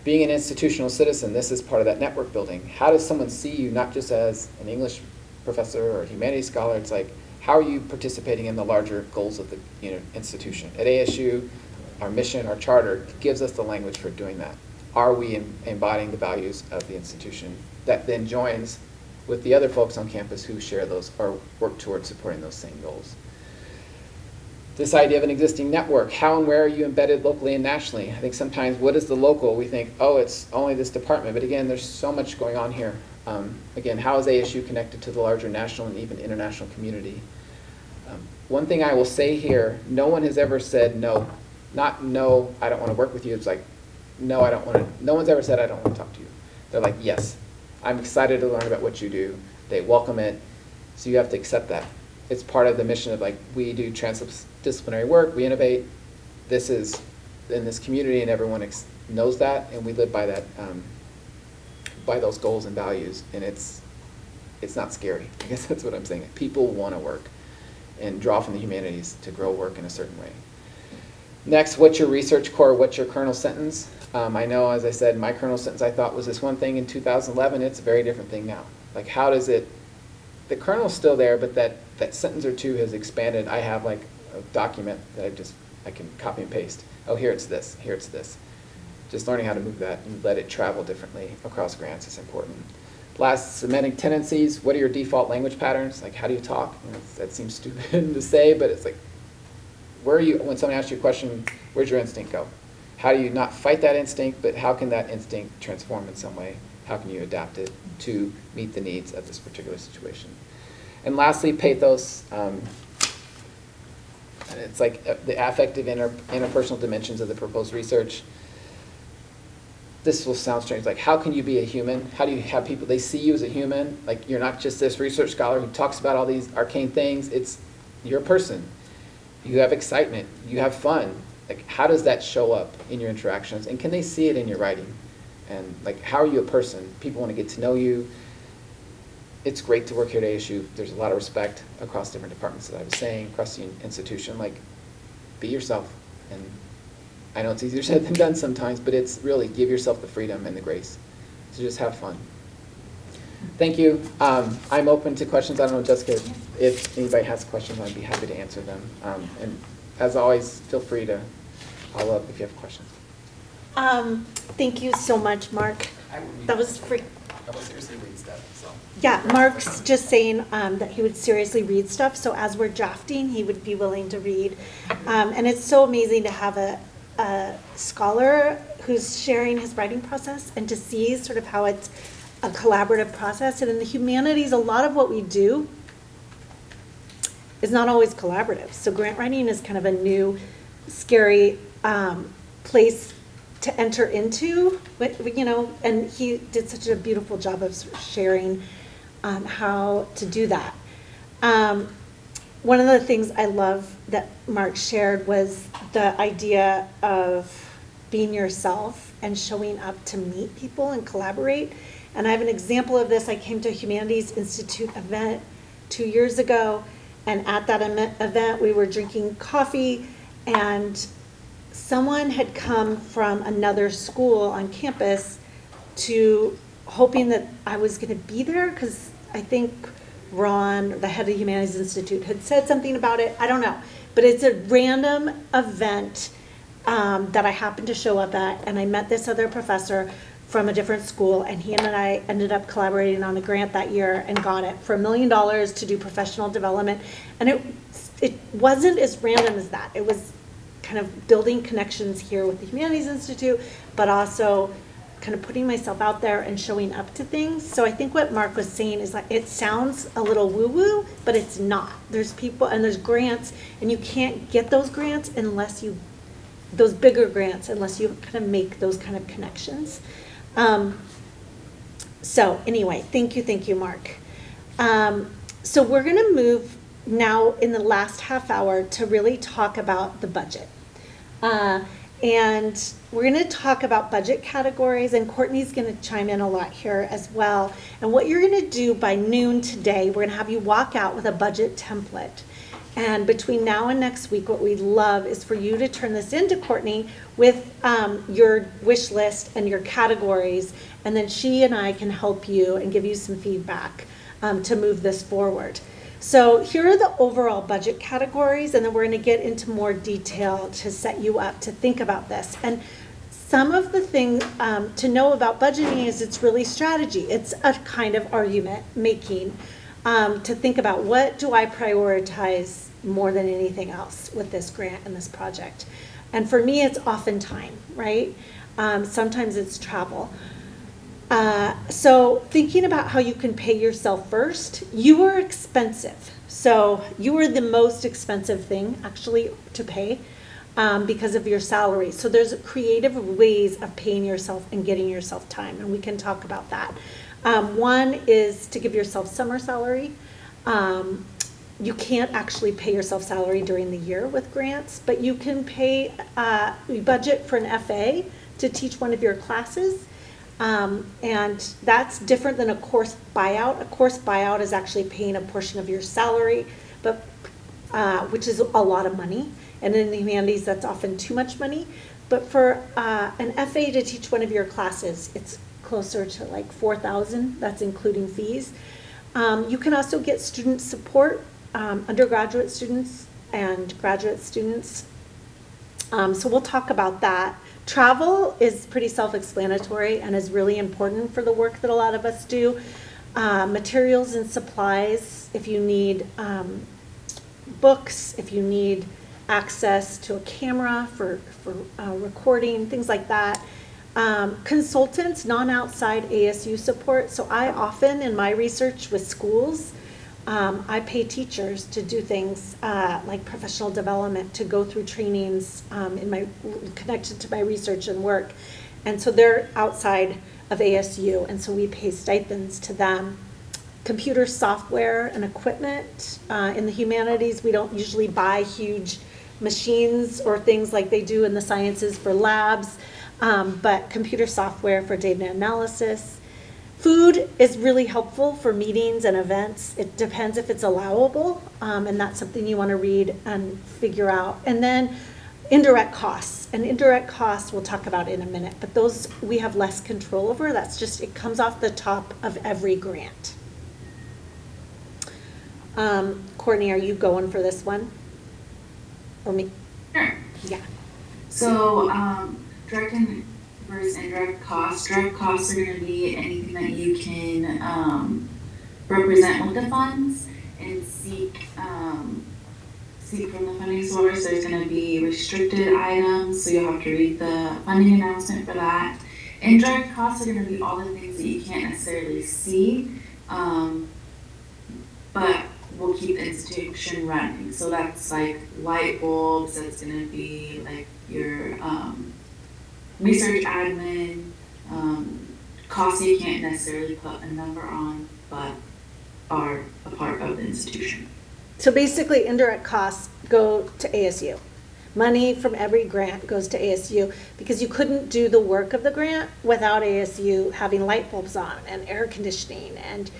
Being an institutional citizen, this is part of that network building. How does someone see you not just as an English professor or a humanities scholar? It's like, how are you participating in the larger goals of the institution? At ASU, our mission, our charter gives us the language for doing that. Are we embodying the values of the institution that then joins with the other folks on campus who share those or work towards supporting those same goals? This idea of an existing network, how and where are you embedded locally and nationally? I think sometimes what is the local? We think, oh, it's only this department, but again, there's so much going on here. Again, how is ASU connected to the larger national and even international community? One thing I will say here, no one has ever said no. Not no, I don't want to work with you. It's like, no, I don't want to. No one's ever said I don't want to talk to you. They're like, yes, I'm excited to learn about what you do. They welcome it. So you have to accept that. It's part of the mission of like, we do transdisciplinary work, we innovate. This is in this community and everyone knows that, and we live by that, by those goals and values, and it's not scary. I guess that's what I'm saying. People want to work and draw from the humanities to grow work in a certain way. Next, what's your research core? What's your kernel sentence? I know, as I said, my kernel sentence I thought was this one thing in 2011. It's a very different thing now. Like, how does it, the kernel's still there, but that sentence or two has expanded. I have like a document that I can copy and paste. Oh, here it's this, here it's this. Just learning how to move that and let it travel differently across grants is important. Last, cementing tendencies. What are your default language patterns? Like, how do you talk? That seems stupid to say, but it's like, where are you, when someone asks you a question, where's your instinct go? How do you not fight that instinct, but how can that instinct transform in some way? How can you adapt it to meet the needs of this particular situation? And lastly, pathos. It's like the affective interpersonal dimensions of the proposed research. This will sound strange, like how can you be a human? How do you have people, they see you as a human? Like you're not just this research scholar who talks about all these arcane things. You're a person. You have excitement, you have fun. Like how does that show up in your interactions? And can they see it in your writing? And like how are you a person? People want to get to know you. It's great to work here at ASU. There's a lot of respect across different departments, as I was saying, across the institution. Like, be yourself. And I know it's easier said than done sometimes, but it's really give yourself the freedom and the grace to just have fun. Thank you. I'm open to questions. I don't know, Jessica, if anybody has questions, I'd be happy to answer them. And as always, feel free to follow up if you have questions. Thank you so much, Mark. That was free. I will seriously read stuff, so. Yeah, Mark's just saying that he would seriously read stuff, so as we're drafting, he would be willing to read. And it's so amazing to have a scholar who's sharing his writing process and to see sort of how it's a collaborative process. And in the humanities, a lot of what we do is not always collaborative. So grant writing is kind of a new, scary place to enter into, but, you know, and he did such a beautiful job of sort of sharing on how to do that. One of the things I love that Mark shared was the idea of being yourself and showing up to meet people and collaborate. And I have an example of this. I came to a Humanities Institute event 2 years ago, and at that event, we were drinking coffee, and someone had come from another school on campus to hoping that I was going to be there, because I think Ron, the head of the Humanities Institute, had said something about it. I don't know. But it's a random event that I happened to show up at, and I met this other professor from a different school, and he and I ended up collaborating on a grant that year and got it for $1 million to do professional development. And it wasn't as random as that. It was kind of building connections here with the Humanities Institute, but also kind of putting myself out there and showing up to things. So I think what Mark was saying is, like, it sounds a little woo-woo, but it's not. There's people and there's grants, and you can't get those grants unless you, those bigger grants, unless you kind of make those kind of connections. So anyway, thank you, Mark. So we're gonna move now in the last half hour to really talk about the budget. And we're going to talk about budget categories, and Courtney's going to chime in a lot here as well. And what you're going to do by noon today, we're going to have you walk out with a budget template. And between now and next week, what we'd love is for you to turn this into Courtney with your wish list and your categories, and then she and I can help you and give you some feedback to move this forward. So here are the overall budget categories, and then we're going to get into more detail to set you up to think about this. And some of the things to know about budgeting is it's really strategy. It's a kind of argument making to think about, what do I prioritize more than anything else with this grant and this project? And for me, it's often time, right? Sometimes it's travel. So thinking about how you can pay yourself first, you are expensive. So you are the most expensive thing actually to pay because of your salary. So there's creative ways of paying yourself and getting yourself time, and we can talk about that. One is to give yourself summer salary. You can't actually pay yourself salary during the year with grants, but you can pay, you budget for an FA to teach one of your classes. And that's different than a course buyout. A course buyout is actually paying a portion of your salary, but which is a lot of money. And in the humanities, that's often too much money. But for an FA to teach one of your classes, it's closer to like $4,000. That's including fees. You can also get student support, undergraduate students and graduate students. So we'll talk about that. Travel is pretty self-explanatory and is really important for the work that a lot of us do. Materials and supplies, if you need books, if you need access to a camera for recording, things like that. Consultants, non-outside ASU support. So I often, in my research with schools, I pay teachers to do things like professional development, to go through trainings connected to my research and work. And so they're outside of ASU, and so we pay stipends to them. Computer software and equipment. In the humanities, we don't usually buy huge machines or things like they do in the sciences for labs, but computer software for data analysis. Food is really helpful for meetings and events. It depends if it's allowable, and that's something you want to read and figure out. And then indirect costs. And indirect costs we'll talk about in a minute, but those we have less control over. That's just, it comes off the top of every grant. Courtney, are you going for this one? Or me? Sure. Yeah. So, direct and versus indirect costs. Direct costs are going to be anything that you can represent with the funds and seek from the funding source. There's going to be restricted items, so you'll have to read the funding announcement for that. Indirect costs are going to be all the things that you can't necessarily see, but will keep the institution running. So that's like light bulbs, that's going to be like your research admin, costs you can't necessarily put a number on, but are a part of the institution. So basically, indirect costs go to ASU. Money from every grant goes to ASU because you couldn't do the work of the grant without ASU having light bulbs on and air conditioning. And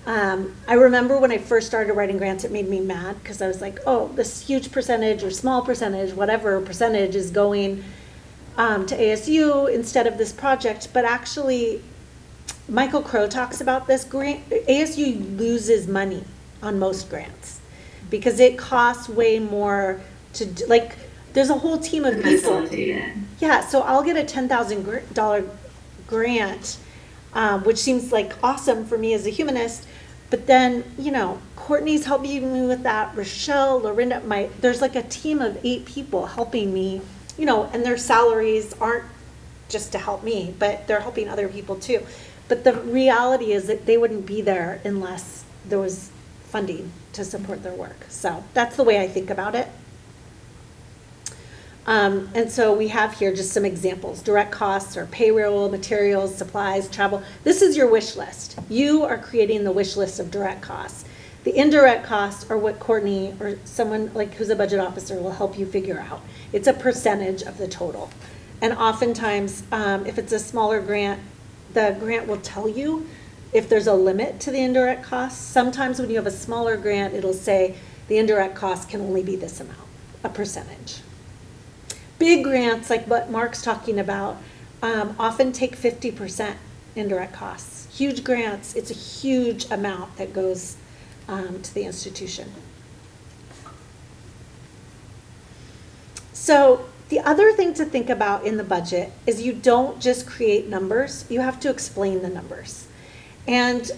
I remember when I first started writing grants, it made me mad because I was like, oh, this huge percentage or small percentage, whatever percentage is going to ASU instead of this project. But actually, Michael Crow talks about this. ASU loses money on most grants because it costs way more to do, like, there's a whole team of To people. facilitate it. Yeah, so I'll get a $10,000 grant, which seems like awesome for me as a humanist. But then, Courtney's helping me with that. Rochelle, Lorinda, there's like a team of 8 people helping me, and their salaries aren't just to help me, but they're helping other people too. But the reality is that they wouldn't be there unless there was funding to support their work. So that's the way I think about it. And so we have here just some examples. Direct costs are payroll, materials, supplies, travel. This is your wish list. You are creating the wish list of direct costs. The indirect costs are what Courtney or someone like who's a budget officer will help you figure out. It's a percentage of the total. And oftentimes, if it's a smaller grant, the grant will tell you if there's a limit to the indirect costs. Sometimes when you have a smaller grant, it'll say the indirect cost can only be this amount, a percentage. Big grants, like what Mark's talking about, often take 50% indirect costs. Huge grants, it's a huge amount that goes to the institution. So the other thing to think about in the budget is you don't just create numbers, you have to explain the numbers. And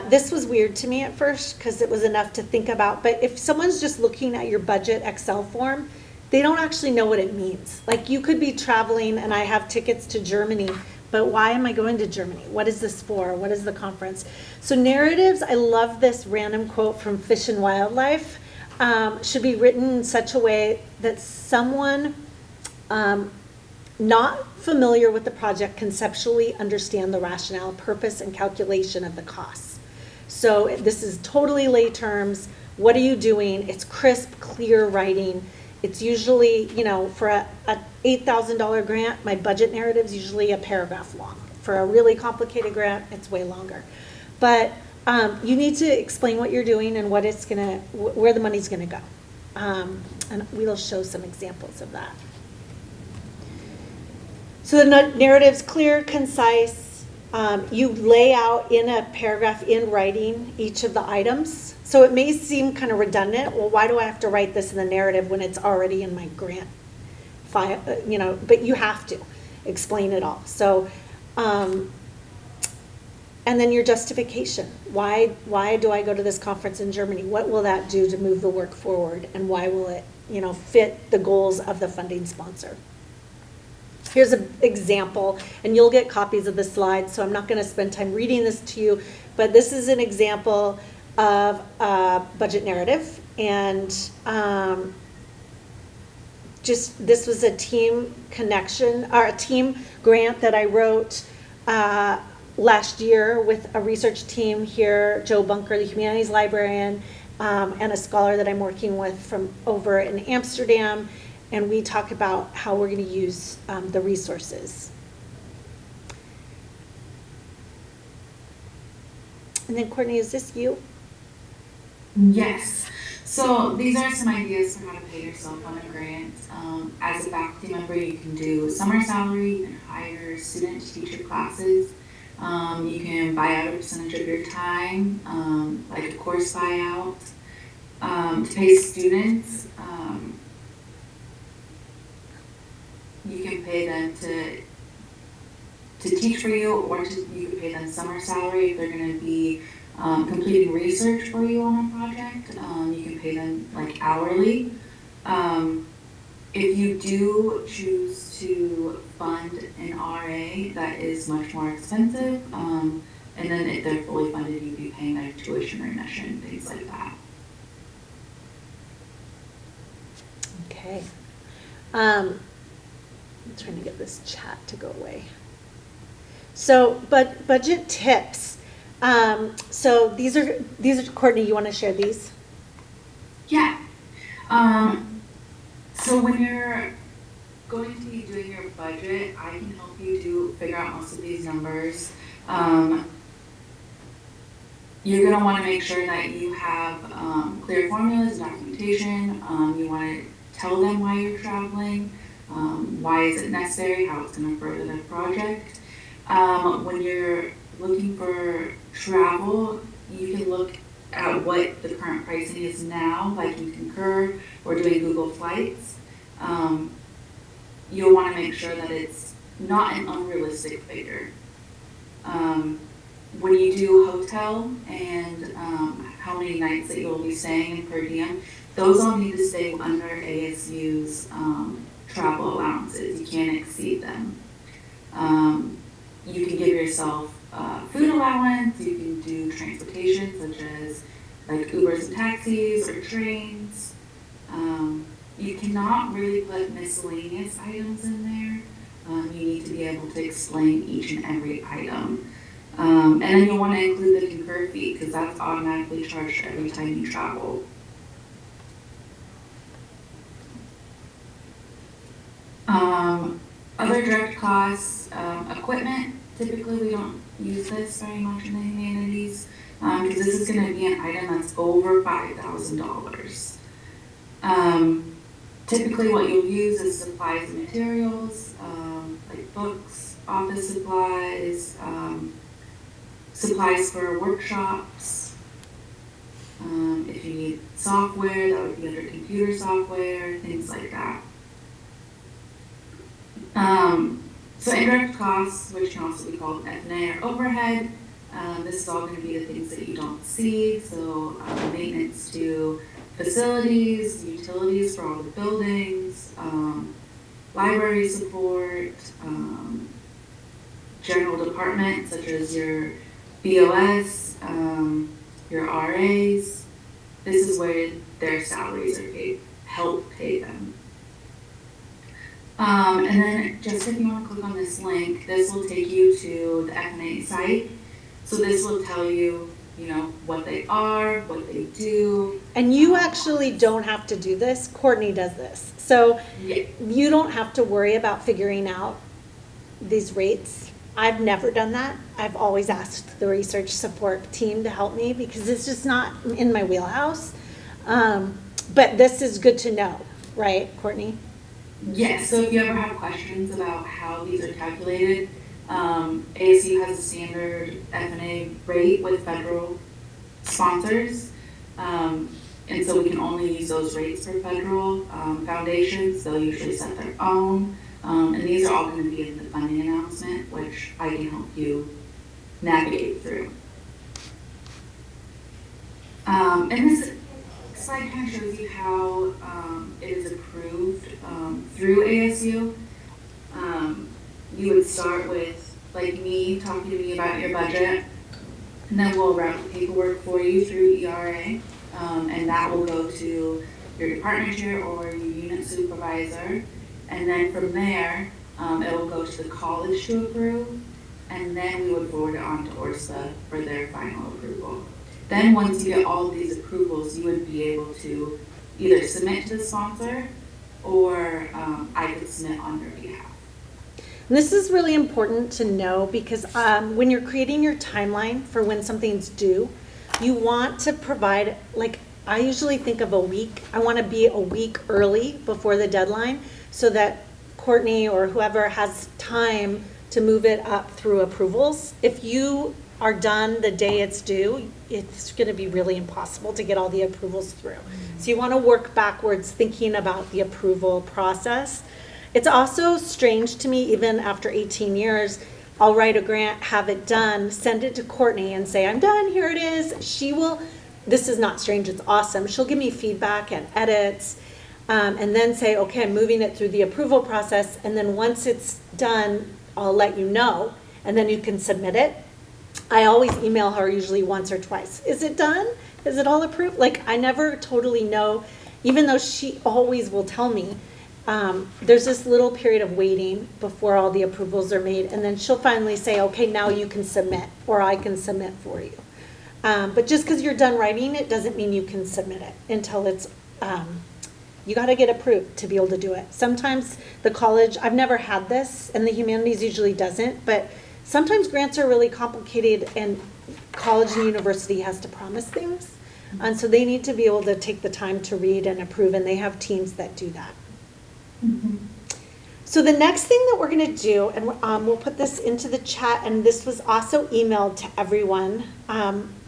this was weird to me at first because it was enough to think about, but if someone's just looking at your budget Excel form, they don't actually know what it means. Like you could be traveling and I have tickets to Germany, but why am I going to Germany? What is this for? What is the conference? So narratives, I love this random quote from Fish and Wildlife, should be written in such a way that someone not familiar with the project conceptually understand the rationale, purpose, and calculation of the costs. So this is totally lay terms. What are you doing? It's crisp, clear writing. It's usually, for a $8,000 grant, my budget narrative is usually a paragraph long. For a really complicated grant, it's way longer. But you need to explain what you're doing and what it's where the money's gonna go. And we'll show some examples of that. So the narrative's clear, concise. You lay out in a paragraph in writing each of the items. So it may seem kind of redundant. Well, why do I have to write this in the narrative when it's already in my grant file? But you have to explain it all. So, and then your justification. Why do I go to this conference in Germany? What will that do to move the work forward? And why will it, fit the goals of the funding sponsor? Here's an example, and you'll get copies of the slides, so I'm not going to spend time reading this to you, but this is an example of a budget narrative, and this was a team connection, or a team grant that I wrote last year with a research team here, Joe Bunker, the humanities librarian, and a scholar that I'm working with from over in Amsterdam. And we talk about how we're going to use the resources. And then Courtney, is this you? Yes. So these are some ideas for how to pay yourself on a grant. As a faculty member, you can do summer salary, you can hire student to teach your classes. You can buy out a percentage of your time, like a course buyout. To pay students, you can pay them to teach for you, or you can pay them summer salary if they're going to be completing research for you on a project. You can pay them like hourly. If you do choose to fund an RA, that is much more expensive. And then if they're fully funded, you'd be paying their tuition remission, things like that. Okay. I'm trying to get this chat to go away. So, but budget tips. So these are, Courtney, you want to share these? Yeah. So when you're going to be doing your budget, I can help you figure out most of these numbers. You're going to want to make sure that you have clear formulas, documentation. You want to tell them why you're traveling, why is it necessary, how it's going to further the project. When you're looking for travel, you can look at what the current pricing is now, like in Concur or doing Google Flights. You'll want to make sure that it's not an unrealistic figure. When you do hotel and how many nights that you'll be staying in per diem, those all need to stay under ASU's travel allowances. You can't exceed them. You can give yourself food allowance. You can do transportation such as like Ubers and taxis or trains. You cannot really put miscellaneous items in there. You need to be able to explain each and every item. And then you'll want to include the Concur fee because that's automatically charged every time you travel. Other direct costs, equipment. Typically we don't use this very much in the humanities because this is going to be an item that's over $5,000. Typically what you'll use is supplies and materials, like books, office supplies, supplies for workshops. If you need software, that would be under computer software, things like that. So indirect costs, which can also be called F&A or overhead, this is all going to be the things that you don't see. So maintenance to facilities, utilities for all the buildings, library support, general departments such as your BOS, your RAs. This is where their salaries are paid, help pay them. And then just if you want to click on this link, this will take you to the F&A site. So this will tell you, you know, what they are, what they do. And you actually don't have to do this. Courtney does this. So Yeah. you don't have to worry about figuring out these rates. I've never done that. I've always asked the research support team to help me because it's just not in my wheelhouse. But this is good to know, right, Courtney? Yes, so if you ever have questions about how these are calculated, ASU has a standard F&A rate with federal sponsors. And so we can only use those rates for federal foundations. They'll usually set their own. And these are all going to be in the funding announcement, which I can help you navigate through. And this slide kind of shows you how it is approved through ASU. You would start with, like me, talking to me about your budget, and then we'll route the paperwork for you through ERA, and that will go to your department chair or your unit supervisor. And then from there, it will go to the college to approve, and then we would forward it on to ORSA for their final approval. Then once you get all of these approvals, you would be able to either submit to the sponsor or I could submit on your behalf. And this is really important to know because when you're creating your timeline for when something's due, you want to provide, like I usually think of a week. I want to be a week early before the deadline so that Courtney or whoever has time to move it up through approvals. If you are done the day it's due, it's going to be really impossible to get all the approvals through. So you want to work backwards thinking about the approval process. It's also strange to me, even after 18 years, I'll write a grant, have it done, send it to Courtney and say, I'm done, here it is. She will, this is not strange, it's awesome. She'll give me feedback and edits and then say, okay, I'm moving it through the approval process. And then once it's done, I'll let you know. And then you can submit it. I always email her usually once or twice. Is it done? Is it all approved? Like I never totally know, even though she always will tell me. there's this little period of waiting before all the approvals are made, and then she'll finally say, okay, now you can submit, or I can submit for you. But just because you're done writing it doesn't mean you can submit it until it's, you got to get approved to be able to do it. Sometimes the college, I've never had this, and the humanities usually doesn't, but sometimes grants are really complicated and college and university has to promise things. And so they need to be able to take the time to read and approve, and they have teams that do that. So the next thing that we're going to do, and we'll put this into the chat, and this was also emailed to everyone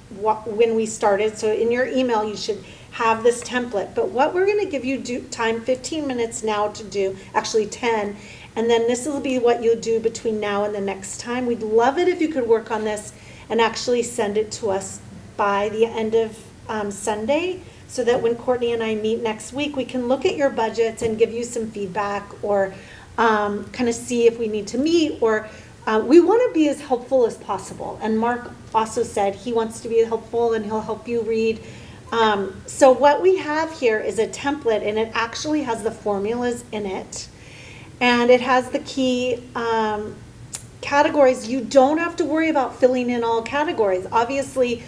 when we started. So in your email, you should have this template. But what we're going to give you time, 15 minutes now to do, actually 10, and then this will be what you'll do between now and the next time. We'd love it if you could work on this and actually send it to us by the end of Sunday, so that when Courtney and I meet next week, we can look at your budgets and give you some feedback, or kind of see if we need to meet, or we want to be as helpful as possible. And Mark also said he wants to be helpful and he'll help you read. So what we have here is a template, and it actually has the formulas in it, and it has the key categories. You don't have to worry about filling in all categories. Obviously,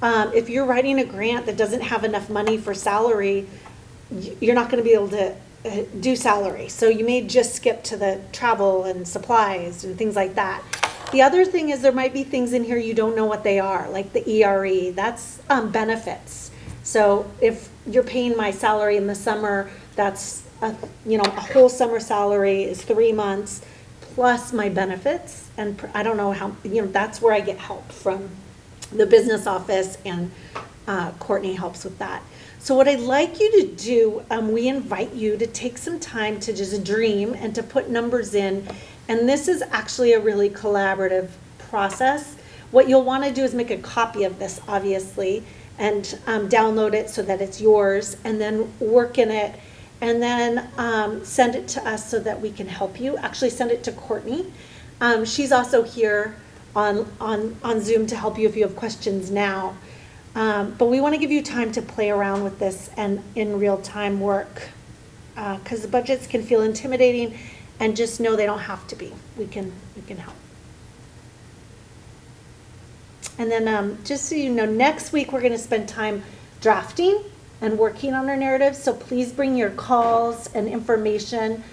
if you're writing a grant that doesn't have enough money for salary, you're not going to be able to do salary. So you may just skip to the travel and supplies and things like that. The other thing is there might be things in here you don't know what they are, like the ERE. That's benefits. So if you're paying my salary in the summer, that's a whole summer salary is 3 months plus my benefits. And I don't know how, that's where I get help from the business office, and Courtney helps with that. So what I'd like you to do, we invite you to take some time to just dream and to put numbers in. And this is actually a really collaborative process. What you'll want to do is make a copy of this, obviously, and download it so that it's yours, and then work in it, and then send it to us so that we can help you. Actually, send it to Courtney. She's also here on Zoom to help you if you have questions now. But we want to give you time to play around with this and in real time work, because the budgets can feel intimidating, and just know they don't have to be. We can help. And then just so you know, next week we're going to spend time drafting and working on our narratives. So please bring your calls and information,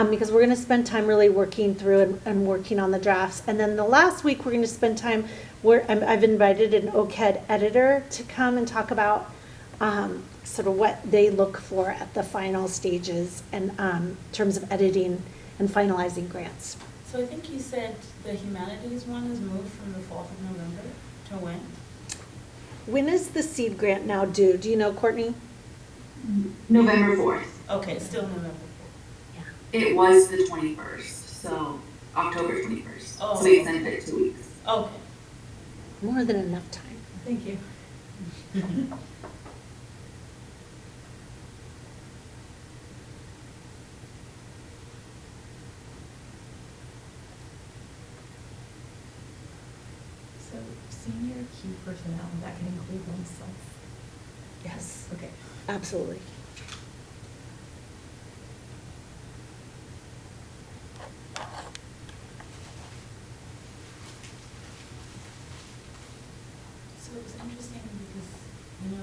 because we're going to spend time really working through and working on the drafts. And then the last week we're going to spend time where I've invited an OCAD editor to come and talk about sort of what they look for at the final stages and in terms of editing and finalizing grants. So I think you said the humanities one is moved from the 4th of November to when? When is the seed grant now due? Do you know, Courtney? November 4th. Okay, still November 4th. It was the 21st, so October 21st. Oh. So we extended it 2 weeks. Okay. More than enough time. Thank you. So senior key personnel, that can include oneself? Yes, Okay. absolutely. So it was interesting because,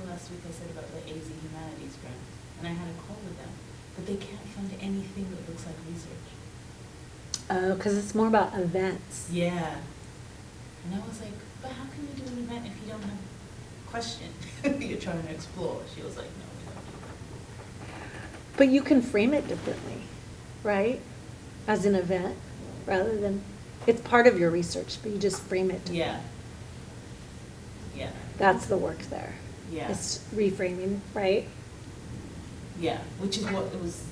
last week I said about the AZ Humanities grant, and I had a call with them, but they can't fund anything that looks like research. Oh, because it's more about events. Yeah. And I was like, but how can you do an event if you don't have a question you're trying to explore? She was like, no, we don't do that. But you can frame it differently, right? As an event, rather than, it's part of your research, but you just frame it differently. Yeah. Yeah. That's the work there. Yeah. It's reframing, right? Yeah, which is what it was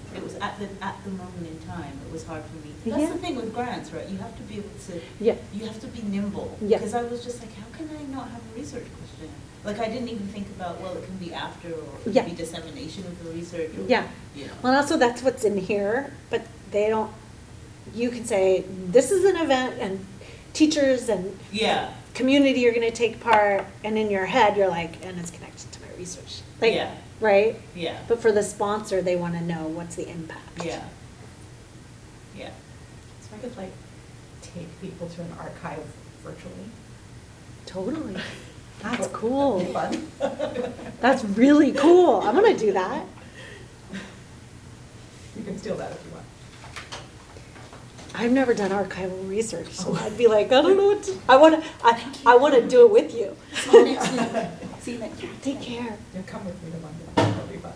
at the moment in time, it was hard for me. That's Yeah. the thing with grants, right? You have to be able to, Yeah. you have to be nimble. Yeah. Because I was just like, how can I not have a research question? Like, I didn't even think about, well, it can be after, or it Yeah. can be dissemination of the research, or, Yeah. you know. Well, also that's what's in here, but they don't, you can say, this is an event, and teachers and Yeah, community are going to take part, and in your head, you're like, and it's connected to my research. Like, Yeah. right? Yeah. But for the sponsor, they want to know what's the impact. Yeah. Yeah. So I could like take people to an archive virtually. Totally. That's cool. That'd be fun. That's really cool. I'm gonna do that. You can steal that if you want. I've never done archival research, so I'd be like, I don't know what to, I wanna do it with you. See you next week. See you next week. Take care. Yeah, come with me to London, that'll be fun.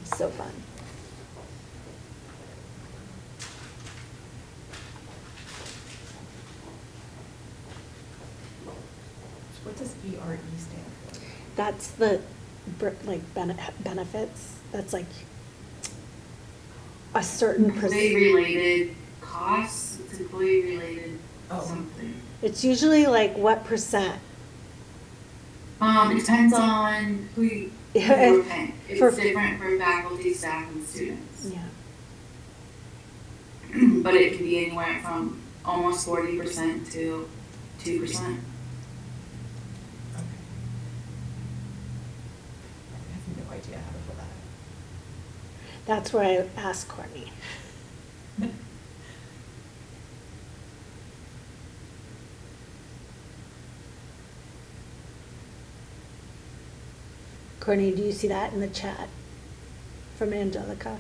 So fun. What does ERE stand for? That's the, like, benefits, that's like a certain Employee-related costs, it's employee-related Oh. something. It's usually like what percent? It depends on who Yeah, you're paying. It's for- different for faculty, staff, and students. Yeah. But it can be anywhere from almost 40% to 2%. Okay. I have no idea how to fill that That's where I asked Courtney. out. Courtney, do you see that in the chat from Angelica?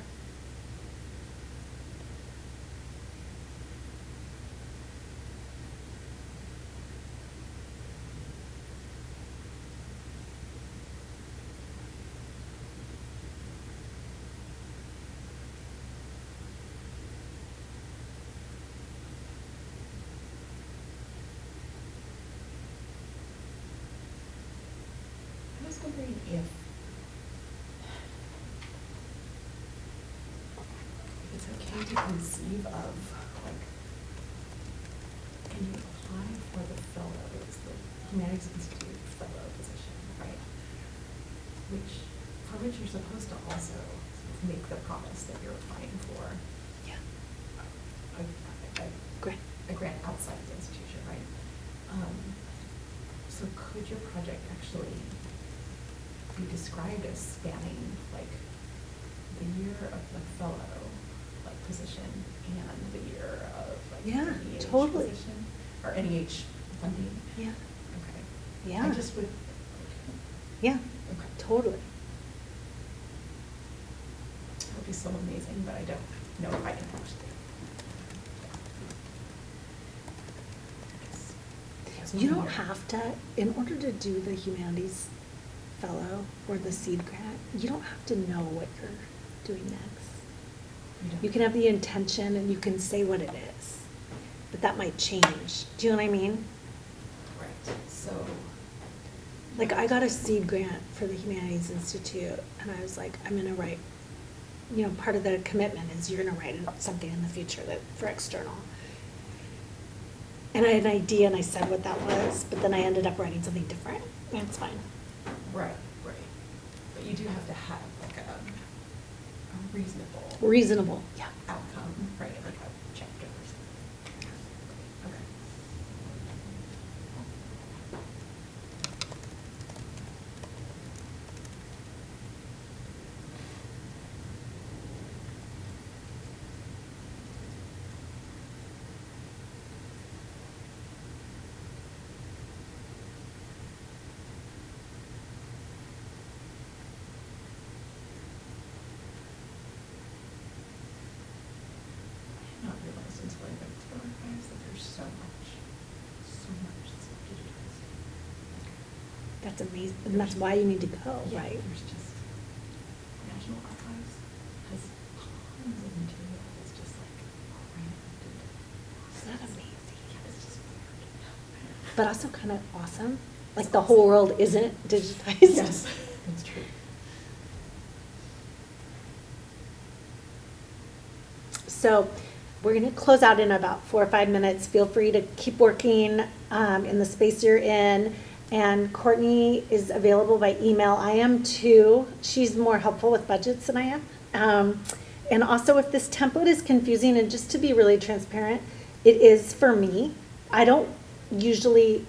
I was wondering if it's okay to conceive of, like, can you apply for the fellows, the Humanities Institute fellow position, right? For which you're supposed to also make the promise that you're applying for Yeah. a, Great. a grant outside the institution, right? So could your project actually be described as spanning, like, the year of the fellow, like, position and the year of, like, Yeah, NEH totally. position? Or NEH funding? Yeah. Okay. Yeah. I just would, Yeah, okay. totally. That would be so amazing, but I don't know if I can actually. You don't have to, in order to do the humanities fellow or the seed grant, you don't have to know what you're doing next. You can have the intention and you can say what it is, but that might change. Do you know what I mean? Right, so. Like, I got a seed grant for the Humanities Institute, and I was like, I'm gonna write, you know, part of the commitment is you're gonna write something in the future that, for external. And I had an idea and I said what that was, but then I ended up writing something different, and it's fine. Right, right. But you do have to have like a reasonable. Reasonable, yeah. Outcome, right, like a chapter or something. Okay. I had not realized until I went to the archives that there's so much that's not digitized. That's amazing, and that's why you need to go, Yeah, right? there's just, National Archives has tons of material that's just like crammed and. Isn't that amazing? Yeah, it's just weird. But also kind of awesome, like the whole world isn't digitized. Yes, that's true. So we're going to close out in about 4 or 5 minutes. Feel free to keep working in the space you're in. And Courtney is available by email. I am too. She's more helpful with budgets than I am. And also, if this template is confusing, and just to be really transparent, it is for me. I don't usually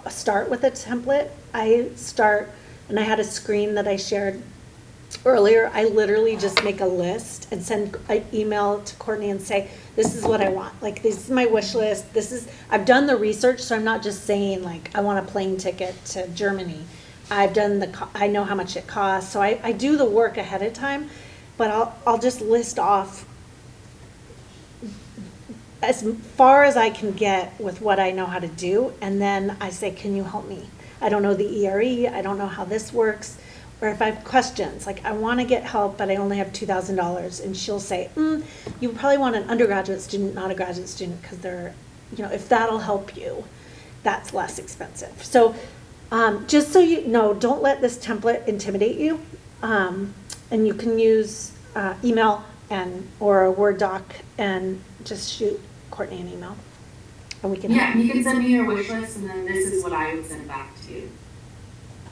start with a template. I start, and I had a screen that I shared earlier, I literally just make a list and send an email to Courtney and say, this is what I want. Like, this is my wish list. I've done the research, so I'm not just saying like, I want a plane ticket to Germany. I know how much it costs. So I do the work ahead of time, but I'll just list off as far as I can get with what I know how to do. And then I say, can you help me? I don't know the ERE. I don't know how this works. Or if I have questions, like I want to get help, but I only have $2,000. And she'll say, you probably want an undergraduate student, not a graduate student, because they're, if that'll help you, that's less expensive. So just so you know, don't let this template intimidate you. And you can use email or a Word doc and just shoot Courtney an email. And we can you can send me your wish list, and then this is what I would send back to you.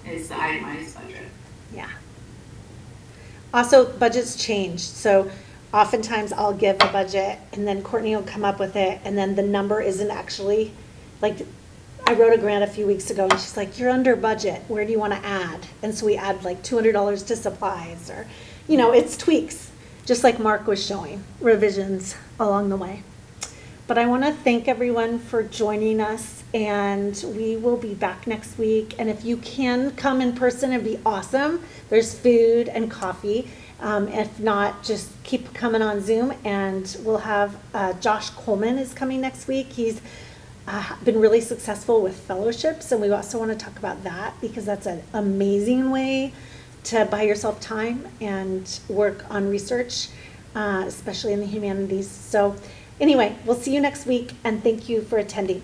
Is the itemized budget. Yeah. Also, budgets change. So oftentimes I'll give a budget and then Courtney will come up with it, and then the number isn't actually, like, I wrote a grant a few weeks ago and she's like, you're under budget. Where do you want to add? And so we add like $200 to supplies, or, it's tweaks, just like Mark was showing, revisions along the way. But I want to thank everyone for joining us, and we will be back next week. And if you can come in person, it'd be awesome. There's food and coffee. If not, just keep coming on Zoom, and we'll have Josh Coleman is coming next week. He's been really successful with fellowships, and we also want to talk about that because that's an amazing way to buy yourself time and work on research, especially in the humanities. So anyway, we'll see you next week, and thank you for attending.